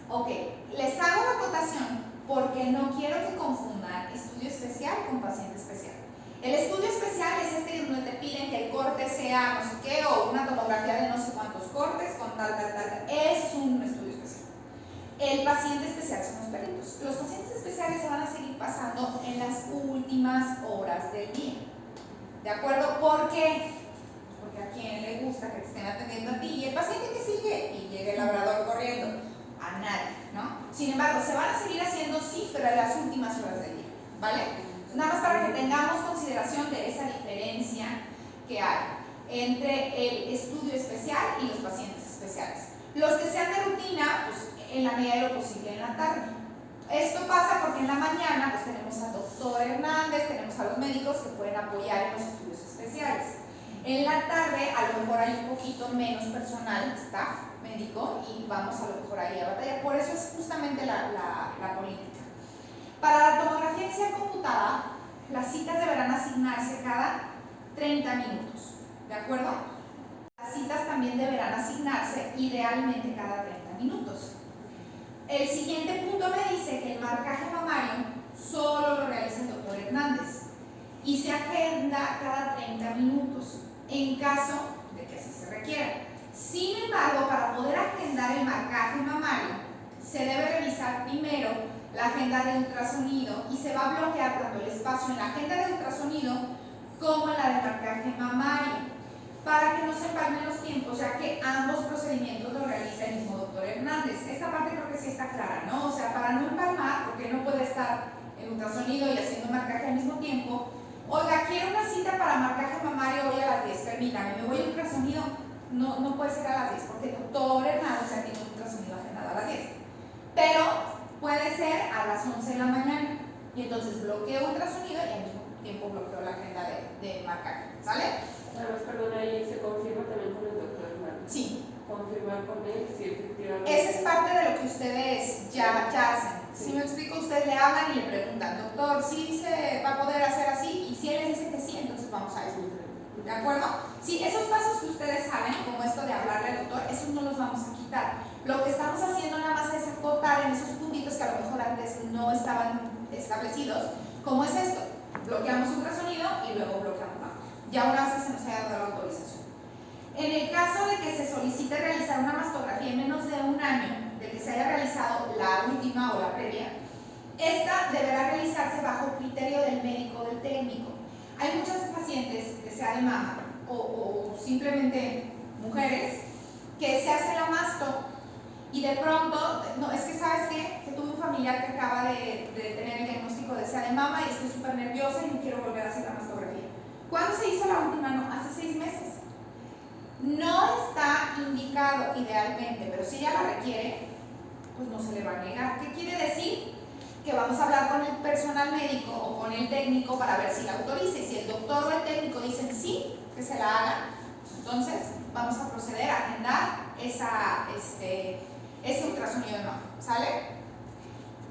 Ok, les hago la acotación porque no quiero que confundan estudio especial con paciente especial. El estudio especial es este donde te piden que el corte sea no sé qué o una tomografía de no sé cuántos cortes con tal. Es un estudio especial. El paciente especial son los perritos. Los pacientes especiales se van a seguir pasando en las últimas horas del día. ¿De acuerdo? ¿Por qué? Porque a quién le gusta que te estén atendiendo a ti y el paciente que sigue y llegue el labrador corriendo. A nadie, ¿no? Sin embargo, se van a seguir haciendo, sí, pero en las últimas horas del día, ¿vale? Nada más para que tengamos consideración de esa diferencia que hay entre el estudio especial y los pacientes especiales. Los que sean de rutina, pues en la medida de lo posible en la tarde. Esto pasa porque en la mañana pues tenemos al doctor Hernández, tenemos a los médicos que pueden apoyar en los estudios especiales. En la tarde a lo mejor hay un poquito menos personal, staff médico, y vamos a lo mejor ahí a batallar. Por eso es justamente la política. Para la tomografía axial computada, las citas deberán asignarse cada 30 minutos, ¿de acuerdo? Las citas también deberán asignarse idealmente cada 30 minutos. El siguiente punto me dice que el marcaje mamario solo lo realiza el doctor Hernández y se agenda cada 30 minutos en caso de que así se requiera. Sin embargo, para poder agendar el marcaje mamario, se debe revisar primero la agenda de ultrasonido y se va a bloquear tanto el espacio en la agenda de ultrasonido como en la de marcaje mamario, para que no se empalmen los tiempos, ya que ambos procedimientos los realiza el mismo doctor Hernández. Esta parte creo que sí está clara, ¿no? O sea, para no empalmar, porque no puede estar en ultrasonido y haciendo marcaje al mismo tiempo. Oiga, quiero una cita para marcaje mamario hoy a las 10, permítame, me voy a ultrasonido. No puede ser a las 10, porque el doctor Hernández ya tiene un ultrasonido agendado a las 10. Pero puede ser a las 11 de la mañana. Y entonces bloqueo ultrasonido y al mismo tiempo bloqueo la agenda de marcaje. ¿Sale? Además, perdón, ahí se confirma también con el doctor Hernández. Sí. Confirmar con él si efectivamente. Esa es parte de lo que ustedes ya hacen. Si me explico, ustedes le hablan y le preguntan, doctor, ¿sí se va a poder hacer así? Y si él les dice que sí, entonces vamos a eso. ¿De acuerdo? Sí, esos pasos que ustedes saben, como esto de hablarle al doctor, esos no los vamos a quitar. Lo que estamos haciendo nada más es acotar en esos puntitos que a lo mejor antes no estaban establecidos, como es esto. Bloqueamos ultrasonido y luego bloqueamos la. Ya una vez que se nos haya dado la autorización. En el caso de que se solicite realizar una mastografía en menos de un año de que se haya realizado la última o la previa, esta deberá realizarse bajo criterio del médico o del técnico. Hay muchas pacientes, que sea de mama o simplemente mujeres, que se hace la masto y de pronto, no, es que ¿sabes qué? Que tuve un familiar que acaba de tener el diagnóstico de SEA de mama y estoy súper nerviosa y no quiero volver a hacer la mastografía. ¿Cuándo se hizo la última? No, hace 6 meses. No está indicado idealmente, pero si ella la requiere, pues no se le va a negar. ¿Qué quiere decir? Que vamos a hablar con el personal médico o con el técnico para ver si la autoriza, y si el doctor o el técnico dicen sí, que se la haga, entonces vamos a proceder a agendar ese ultrasonido de mama. ¿Sale?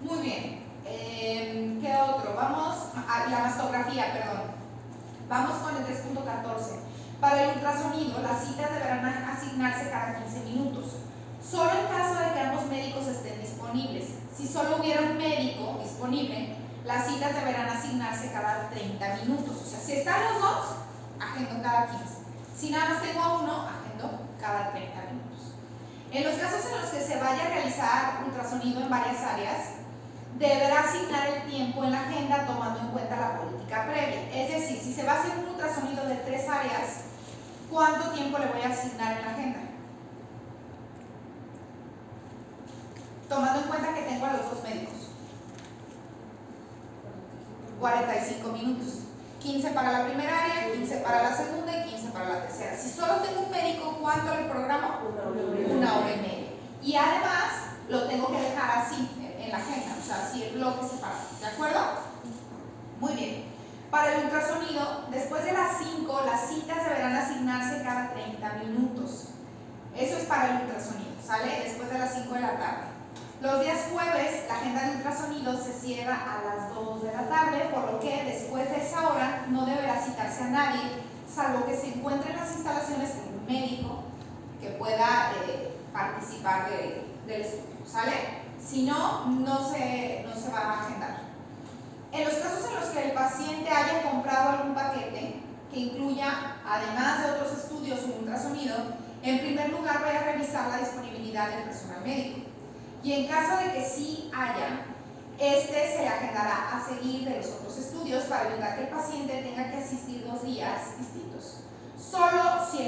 Muy bien. ¿Qué otro? Vamos a la mastografía, perdón. Vamos con el 3.14. Para el ultrasonido, las citas deberán asignarse cada 15 minutos. Solo en caso de que ambos médicos estén disponibles. Si solo hubiera un médico disponible, las citas deberán asignarse cada 30 minutos. O sea, si están los dos, agendo cada 15. Si nada más tengo a uno, agendo cada 30 minutos. En los casos en los que se vaya a realizar ultrasonido en varias áreas, deberá asignar el tiempo en la agenda tomando en cuenta la política previa. Es decir, si se va a hacer un ultrasonido de 3 áreas, ¿cuánto tiempo le voy a asignar en la agenda? Tomando en cuenta que tengo a los dos médicos. 45 minutos. 15 para la primera área, 15 para la segunda y 15 para la tercera. Si solo tengo un médico, ¿cuánto le programo? 1 hora y media. Y además, lo tengo que dejar así en la agenda, o sea, así el bloque separado. ¿De acuerdo? Muy bien. Para el ultrasonido, después de las 5, las citas deberán asignarse cada 30 minutos. Eso es para el ultrasonido, ¿sale? Después de las 5 de la tarde. Los días jueves, la agenda de ultrasonido se cierra a las 2 de la tarde, por lo que después de esa hora no deberá citarse a nadie, salvo que se encuentre en las instalaciones un médico que pueda participar del estudio, ¿sale? Si no, no se va a agendar. En los casos en los que el paciente haya comprado algún paquete que incluya, además de otros estudios, un ultrasonido, en primer lugar voy a revisar la disponibilidad del personal médico. Y en caso de que sí haya, se le agendará a seguir de los otros estudios para evitar que el paciente tenga que asistir 2 días distintos. Solo si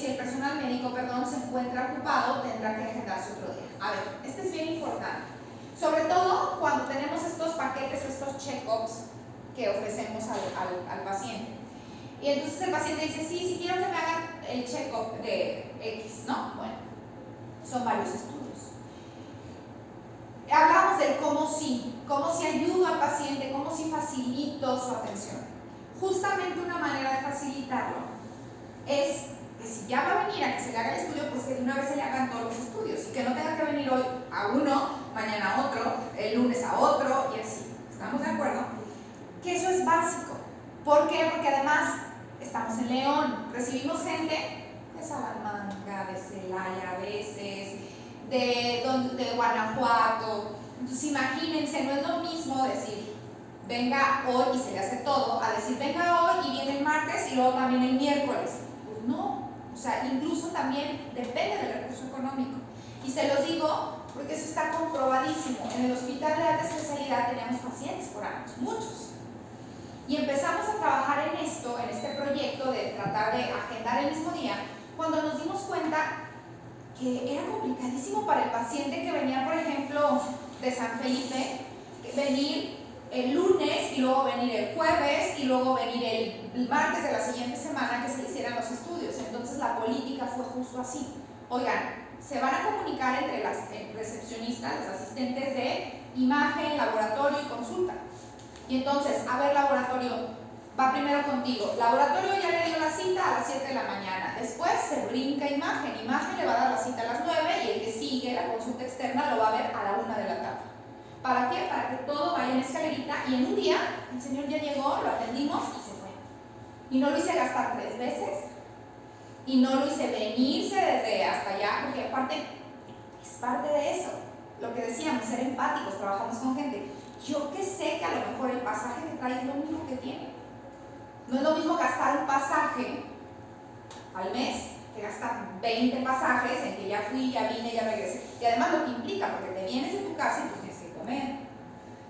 el personal médico se encuentra ocupado, tendrá que agendarse otro día. A ver, este es bien importante. Sobre todo cuando tenemos estos paquetes o estos check-ups que ofrecemos al paciente. Y entonces el paciente dice, sí quiero que me hagan el check-up de X, ¿no? Bueno, son varios estudios. Hablamos del cómo sí ayudo al paciente, cómo sí facilito su atención. Justamente una manera de facilitarlo es que si ya va a venir a que se le haga el estudio, pues que de una vez se le hagan todos los estudios y que no tenga que venir hoy a uno, mañana a otro, el lunes a otro y así. ¿Estamos de acuerdo? Que eso es básico. ¿Por qué? Porque además estamos en León, recibimos gente de Salamanca, de Celaya a veces, de Guanajuato. Entonces imagínense, no es lo mismo decir venga hoy y se le hace todo, a decir venga hoy y viene el martes y luego también el miércoles. Pues no, o sea, incluso también depende del recurso económico. Y se los digo porque eso está comprobadísimo. En el hospital de alta especialidad teníamos pacientes por años, muchos. Y empezamos a trabajar en esto, en este proyecto de tratar de agendar el mismo día, cuando nos dimos cuenta que era complicadísimo para el paciente que venía, por ejemplo, de San Felipe, venir el lunes y luego venir el jueves y luego venir el martes de la siguiente semana que se le hicieran los estudios. Entonces la política fue justo así. Oigan, se van a comunicar entre las recepcionistas, los asistentes de imagen, laboratorio y consulta. Y entonces, a ver, laboratorio, va primero contigo. Laboratorio ya le dio la cita a las 7 de la mañana. Después se brinca imagen. Imagen le va a dar la cita a las 9 y el que sigue, la consulta externa, lo va a ver a la 1 de la tarde. ¿Para qué? Para que todo vaya en escalerita y en un día el señor ya llegó, lo atendimos y se fue. Y no lo hice gastar 3 veces y no lo hice venirse desde hasta allá, porque aparte es parte de eso. Lo que decíamos, ser empáticos, trabajamos con gente. Yo que sé que a lo mejor el pasaje que trae es lo mismo que tiene. No es lo mismo gastar un pasaje al mes que gastar 20 pasajes en que ya fui, ya vine, ya regresé. Y además lo que implica, porque te vienes de tu casa y pues tienes que comer.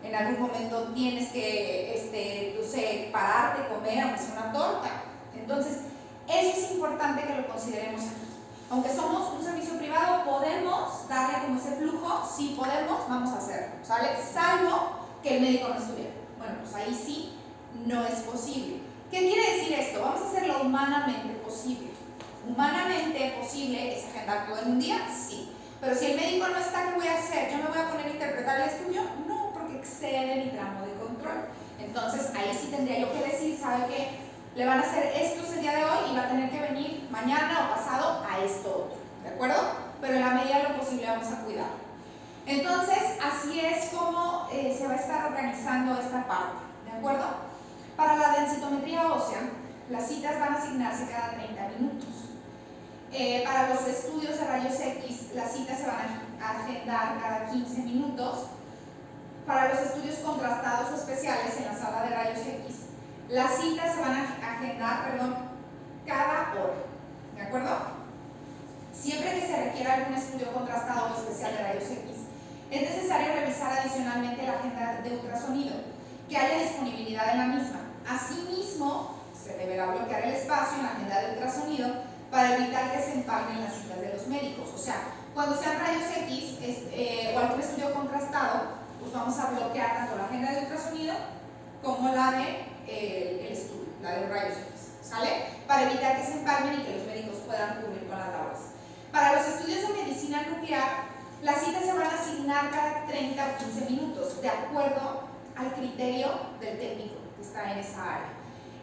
En algún momento tienes que, no sé, pararte, comer, aunque sea una torta. Entonces, eso es importante que lo consideremos aquí. Aunque somos un servicio privado, podemos darle como ese flujo. Si podemos, vamos a hacerlo, ¿sale? Salvo que el médico no estuviera. Bueno, pues ahí sí no es posible. ¿Qué quiere decir esto? Vamos a hacerlo humanamente posible. Humanamente posible es agendar todo en un día, sí. Pero si el médico no está, ¿qué voy a hacer? ¿Yo me voy a poner a interpretar el estudio? No, porque excede mi tramo de control. Entonces ahí sí tendría yo que decir, ¿sabe qué? Le van a hacer estos el día de hoy y va a tener que venir mañana o pasado a esto otro, ¿de acuerdo? Pero en la medida de lo posible vamos a cuidar. Entonces, así es como se va a estar organizando esta parte, ¿de acuerdo? Para la densitometría ósea, las citas van a asignarse cada 30 minutos. Para los estudios de rayos X, las citas se van a agendar cada 15 minutos. Para los estudios contrastados o especiales en la sala de rayos X, las citas se van a agendar, cada hora, ¿de acuerdo? Siempre que se requiera algún estudio contrastado o especial de rayos X, es necesario revisar adicionalmente la agenda de ultrasonido, que haya disponibilidad en la misma. Asimismo, se deberá bloquear el espacio en la agenda de ultrasonido para evitar que se empalmen las citas de los médicos. O sea, cuando sean rayos X o algún estudio contrastado, pues vamos a bloquear tanto la agenda de ultrasonido como la de el estudio, la de rayos X, ¿sale? Para evitar que se empalmen y que los médicos puedan cubrir con las labores. Para los estudios de medicina nuclear, las citas se van a asignar cada 30 o 15 minutos, de acuerdo al criterio del técnico que está en esa área.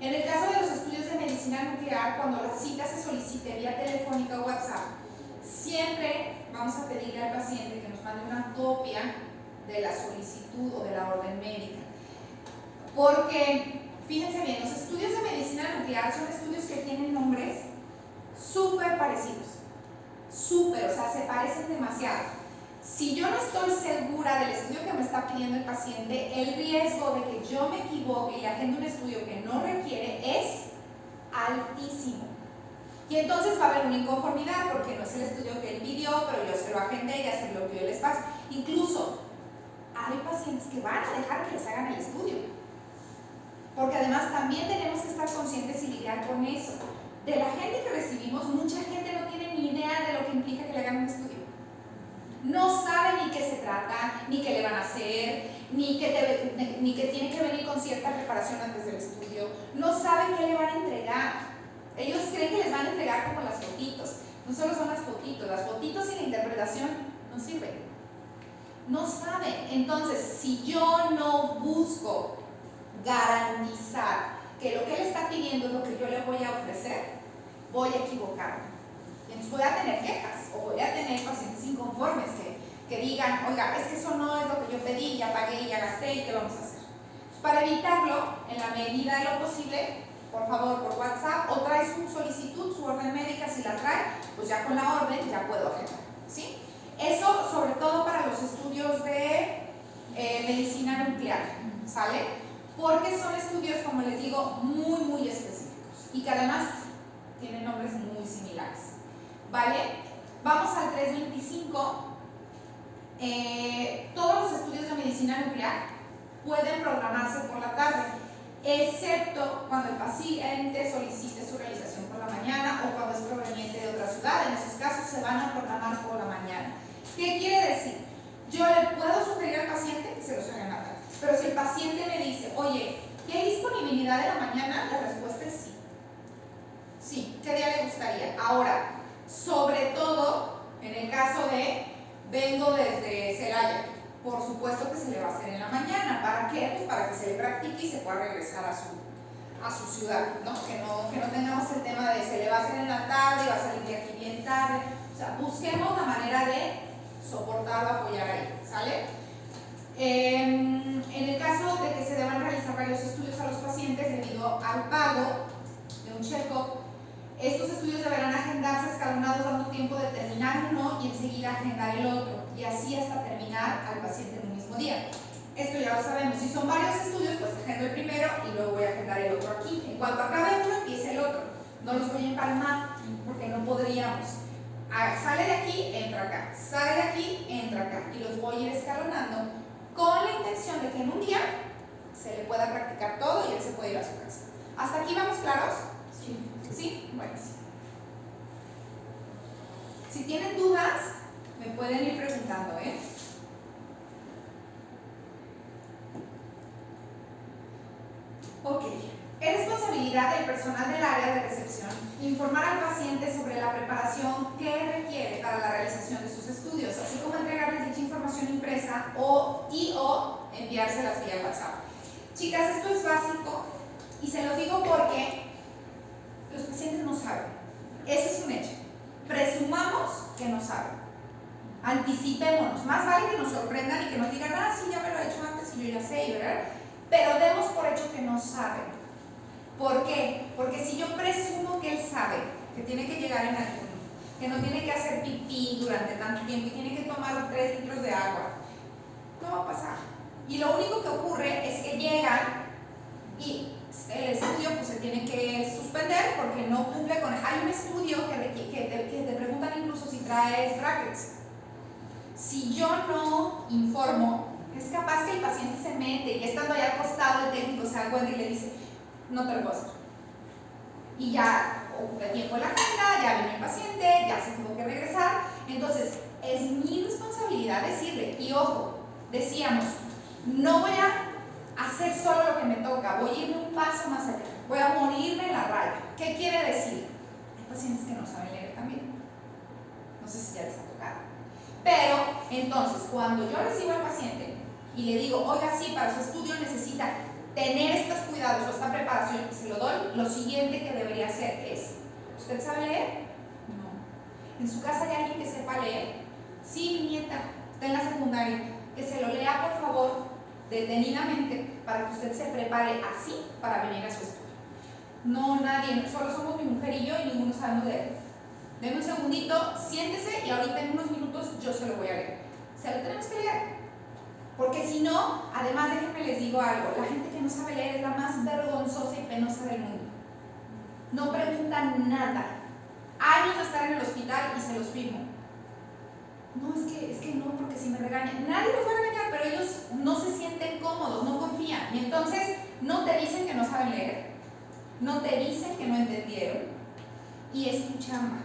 En el caso de los estudios de medicina nuclear, cuando la cita se solicite vía telefónica o WhatsApp, siempre vamos a pedirle al paciente que nos mande una copia de la solicitud o de la orden médica. Porque, fíjense bien, los estudios de medicina nuclear son estudios que tienen nombres súper parecidos. Súper, o sea, se parecen demasiado. Si yo no estoy segura del estudio que me está pidiendo el paciente, el riesgo de que yo me equivoque y le agende un estudio que no requiere es altísimo. Y entonces va a haber una inconformidad porque no es el estudio que él pidió, pero yo se lo agendé, ya se bloqueó el espacio. Incluso hay pacientes que van a dejar que les hagan el estudio. Porque además también tenemos que estar conscientes y lidiar con eso. De la gente que recibimos, mucha gente no tiene ni idea de lo que implica que le hagan un estudio. No sabe ni qué se trata, ni qué le van a hacer, ni que tiene que venir con cierta preparación antes del estudio. No saben qué le van a entregar. Ellos creen que les van a entregar como las fotitos. No solo son las fotitos y la interpretación no sirven. No saben. Entonces, si yo no busco garantizar que lo que él está pidiendo es lo que yo le voy a ofrecer, voy a equivocarme. Entonces voy a tener quejas o voy a tener pacientes inconformes que digan, oiga, es que eso no es lo que yo pedí, ya pagué, ya gasté, ¿y qué vamos a hacer? Entonces, para evitarlo, en la medida de lo posible, por favor, por WhatsApp, o trae su solicitud, su orden médica, si la trae, pues ya con la orden ya puedo agendar, ¿sí? Eso sobre todo para los estudios de medicina nuclear, ¿sale? Porque son estudios, como les digo, muy, muy específicos y que además tienen nombres muy similares, ¿vale? Vamos al 325. Todos los estudios de medicina nuclear pueden programarse por la tarde, excepto cuando el paciente solicite su realización por la mañana o cuando es proveniente de otra ciudad. En esos casos se van a programar por la mañana. ¿Qué quiere decir? Yo le puedo sugerir al paciente que se los haga en la tarde, pero si el paciente me dice, oye, ¿qué hay disponibilidad en la mañana? La respuesta es sí. Sí, ¿qué día le gustaría? Ahora, sobre todo en el caso de vengo desde Celaya, por supuesto que se le va a hacer en la mañana. ¿Para qué? Pues para que se le practique y se pueda regresar a su ciudad, ¿no? Que no tengamos el tema de se le va a hacer en la tarde, va a salir de aquí bien tarde. O sea, busquemos la manera de soportar o apoyar ahí, ¿sale? En el caso de que se deban realizar varios estudios a los pacientes debido al pago de un check-up, estos estudios deberán agendarse escalonados dando tiempo de terminar uno y enseguida agendar el otro, y así hasta terminar al paciente en un mismo día. Esto ya lo sabemos. Si son varios estudios, pues agendo el primero y luego voy a agendar el otro aquí. En cuanto acabe uno, empieza el otro. No los voy a empalmar porque no podríamos. Sale de aquí, entra acá. Sale de aquí, entra acá. Y los voy a ir escalonando con la intención de que en un día se le pueda practicar todo y él se pueda ir a su casa. ¿Hasta aquí vamos claros? Sí. ¿Sí? Bueno, sí. Si tienen dudas, me pueden ir preguntando, ¿eh? Ok. Es responsabilidad del personal del área de recepción informar al paciente sobre la preparación que requiere para la realización de sus estudios, así como entregarles dicha información impresa o enviárselas vía WhatsApp. Chicas, esto es básico y se los digo porque los pacientes no saben. Ese es un hecho. Presumamos que no saben. Anticipémonos. Más vale que nos sorprendan y que nos digan, ah, sí, ya me lo he hecho antes y yo ya sé, ¿verdad? Pero demos por hecho que no saben. ¿Por qué? Porque si yo presumo que él sabe que tiene que llegar en ayuno, que no tiene que hacer pipí durante tanto tiempo y tiene que tomar 3 litros de agua, no va a pasar. Y lo único que ocurre es que llegan y el estudio pues, se tiene que suspender porque no cumple con... Hay un estudio que te preguntan incluso si traes brackets. Si yo no informo, es capaz que el paciente se mete y estando ahí acostado el técnico se da cuenta y le dice, no te lo puedo hacer. Y ya ocurre tiempo en la agenda, ya viene el paciente, ya se tuvo que regresar. Entonces, es mi responsabilidad decirle, y ojo, decíamos, no voy a hacer solo lo que me toca, voy a irme un paso más allá, voy a morirme en la raya. ¿Qué quiere decir? Hay pacientes que no saben leer también. No sé si ya les ha tocado. Pero, entonces, cuando yo recibo al paciente y le digo, oiga, sí, para su estudio necesita tener estos cuidados o esta preparación, y se lo doy, lo siguiente que debería hacer es, ¿usted sabe leer? No. ¿En su casa hay alguien que sepa leer? Sí, mi nieta, está en la secundaria. Que se lo lea, por favor, detenidamente, para que usted se prepare así para venir a su estudio. No, nadie, solo somos mi mujer y yo y ninguno sabemos leer. Denme un segundito, siéntese y ahorita en unos minutos yo se lo voy a leer. Se lo tenemos que leer. Porque si no, además déjenme les digo algo, la gente que no sabe leer es la más vergonzosa y penosa del mundo. No preguntan nada. Años de estar en el hospital y se los firmo. No, es que no, porque si me regañan. Nadie los va a regañar, pero ellos no se sienten cómodos, no confían. Y entonces no te dicen que no saben leer, no te dicen que no entendieron y escuchan mal.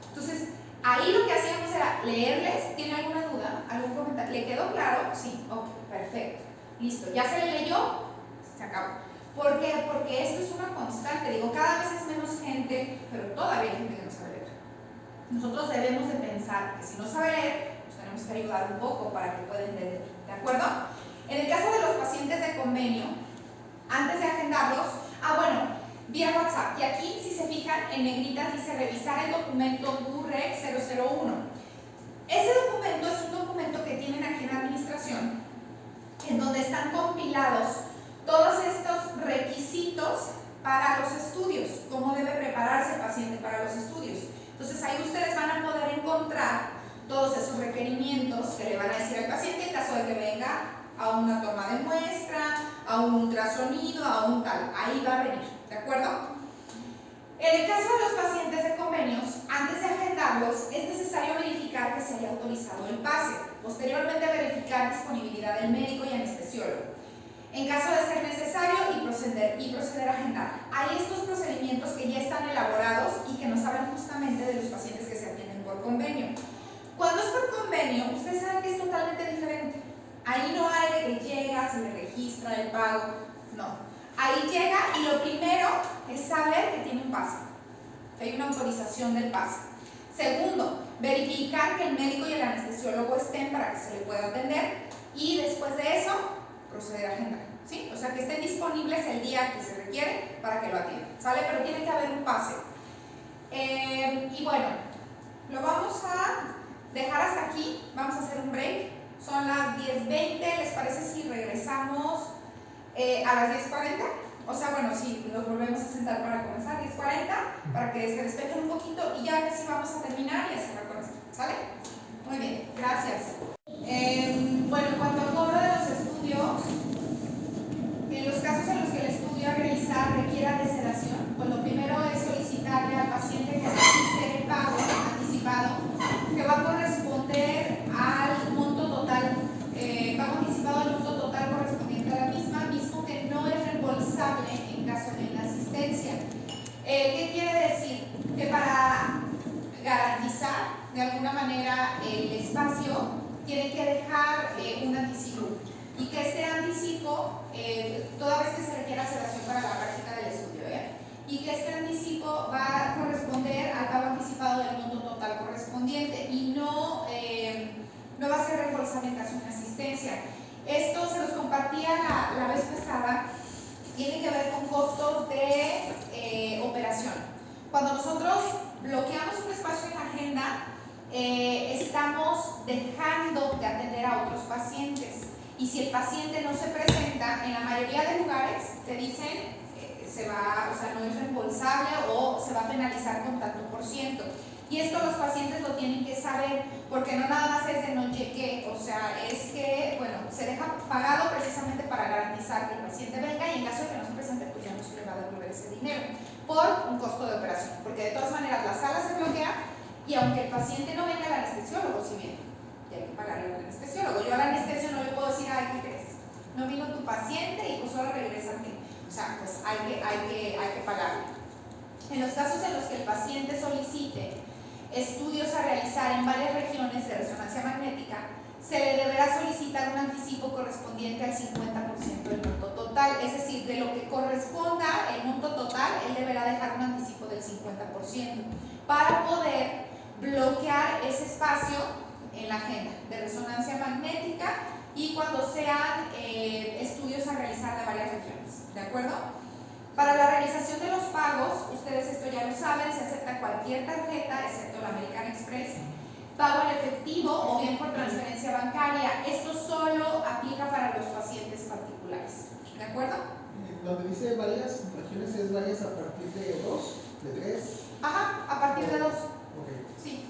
Entonces, ahí lo que hacíamos era leerles. ¿Tiene alguna duda? ¿Algún comentario? ¿Le quedó claro? Sí, ok, perfecto. Listo, ya se le leyó, se acabó. ¿Por qué? Porque esto es una constante. Digo, cada vez es menos gente, pero todavía hay gente que no sabe leer. Nosotros debemos de pensar que si no sabe leer, pues tenemos que ayudar un poco para que pueda entender. ¿De acuerdo? En el caso de los pacientes de convenio, antes de agendarlos, vía WhatsApp. Y aquí, si se fijan, en negritas dice revisar el documento DUREC 001. Ese documento es un documento que tienen aquí en administración, en donde están compilados todos estos requisitos para los estudios, cómo debe prepararse el paciente para los estudios. Entonces ahí ustedes van a poder encontrar todos esos requerimientos que le van a decir al paciente en caso de que venga a una toma de muestra, a un ultrasonido, a un tal. Ahí va a venir, ¿de acuerdo? En el caso de los pacientes de convenios, antes de agendarlos, es necesario verificar que se haya autorizado el pase. Posteriormente, verificar disponibilidad del médico y anestesiólogo. En caso de ser necesario, proceder a agendar. Hay estos procedimientos que ya están elaborados y que nos hablan justamente de los pacientes que se atienden por convenio. Cuando es por convenio, ustedes saben que es totalmente diferente. Ahí no hay de que llega, se le registra el pago, no. Ahí llega y lo primero es saber que tiene un pase, que hay una autorización del pase. Segundo, verificar que el médico y el anestesiólogo estén para que se le pueda atender y después de eso, proceder a agendar, ¿sí? O sea, que estén disponibles el día que se requiere para que lo atiendan, ¿sale? Pero tiene que haber un pase. Y bueno, lo vamos a dejar hasta aquí, vamos a hacer un break. Son las 10:20, ¿les parece si regresamos a las 10:40? O sea, bueno, sí, nos volvemos a sentar para comenzar, 10:40, para que se despejen un poquito y ya casi vamos a terminar y a cerrar con esto, ¿sale? Muy bien, gracias. Bueno, en cuanto al cobro de los estudios, en los casos en los que el estudio a realizar requiera de sedación, pues lo primero es solicitarle al paciente que realice el pago anticipado, que va a corresponder al monto total, pago anticipado al monto total correspondiente a la misma, mismo que no es reembolsable en caso de inasistencia. ¿Qué quiere decir? Que para garantizar de alguna manera el espacio, tiene que dejar un anticipo y que este anticipo, toda vez que se requiera sedación para la práctica del estudio, y que este anticipo va a corresponder al pago anticipado del monto total correspondiente y no va a ser reembolsable en caso de inasistencia. Esto se los compartía la vez pasada, tiene que ver con costos de operación. Cuando nosotros bloqueamos un espacio en la agenda, estamos dejando de atender a otros pacientes y si el paciente no se presenta, en la mayoría de lugares te dicen no es reembolsable o se va a penalizar con tanto %. Y esto los pacientes lo tienen que saber, porque no nada más es de no llegué, o sea, es que, bueno, se deja pagado precisamente para garantizar que el paciente venga y en caso de que no se presente, pues ya no se le va a devolver ese dinero por un costo de operación, porque de todas maneras la sala se bloquea y aunque el paciente no venga, el anestesiólogo sí viene y hay que pagarle al anestesiólogo. Yo al anestesio no le puedo decir, ay, ¿qué crees? No vino tu paciente y pues ahora regrésate. O sea, pues hay que pagarle. En los casos en los que el paciente solicite estudios a realizar en varias regiones de resonancia magnética, se le deberá solicitar un anticipo correspondiente al 50% del monto total, es decir, de lo que corresponda el monto total, él deberá dejar un anticipo del 50% para poder bloquear ese espacio en la agenda de resonancia magnética y cuando sean estudios a realizar de varias regiones, ¿de acuerdo? Para la realización de los pagos, ustedes esto ya lo saben, se acepta cualquier tarjeta excepto la American Express, pago en efectivo o bien por transferencia bancaria. Esto solo aplica para los pacientes particulares, ¿de acuerdo? Donde dice varias regiones, ¿es varias a partir de 2, de 3? Ajá, a partir de 2. Ok. Sí.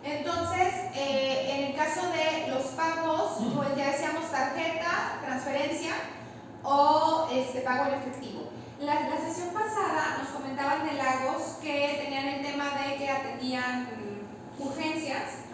Entonces, en el caso de los pagos, pues ya decíamos tarjeta, transferencia o pago en efectivo. La sesión pasada nos comentaban de Lagos que tenían el tema de que atendían urgencias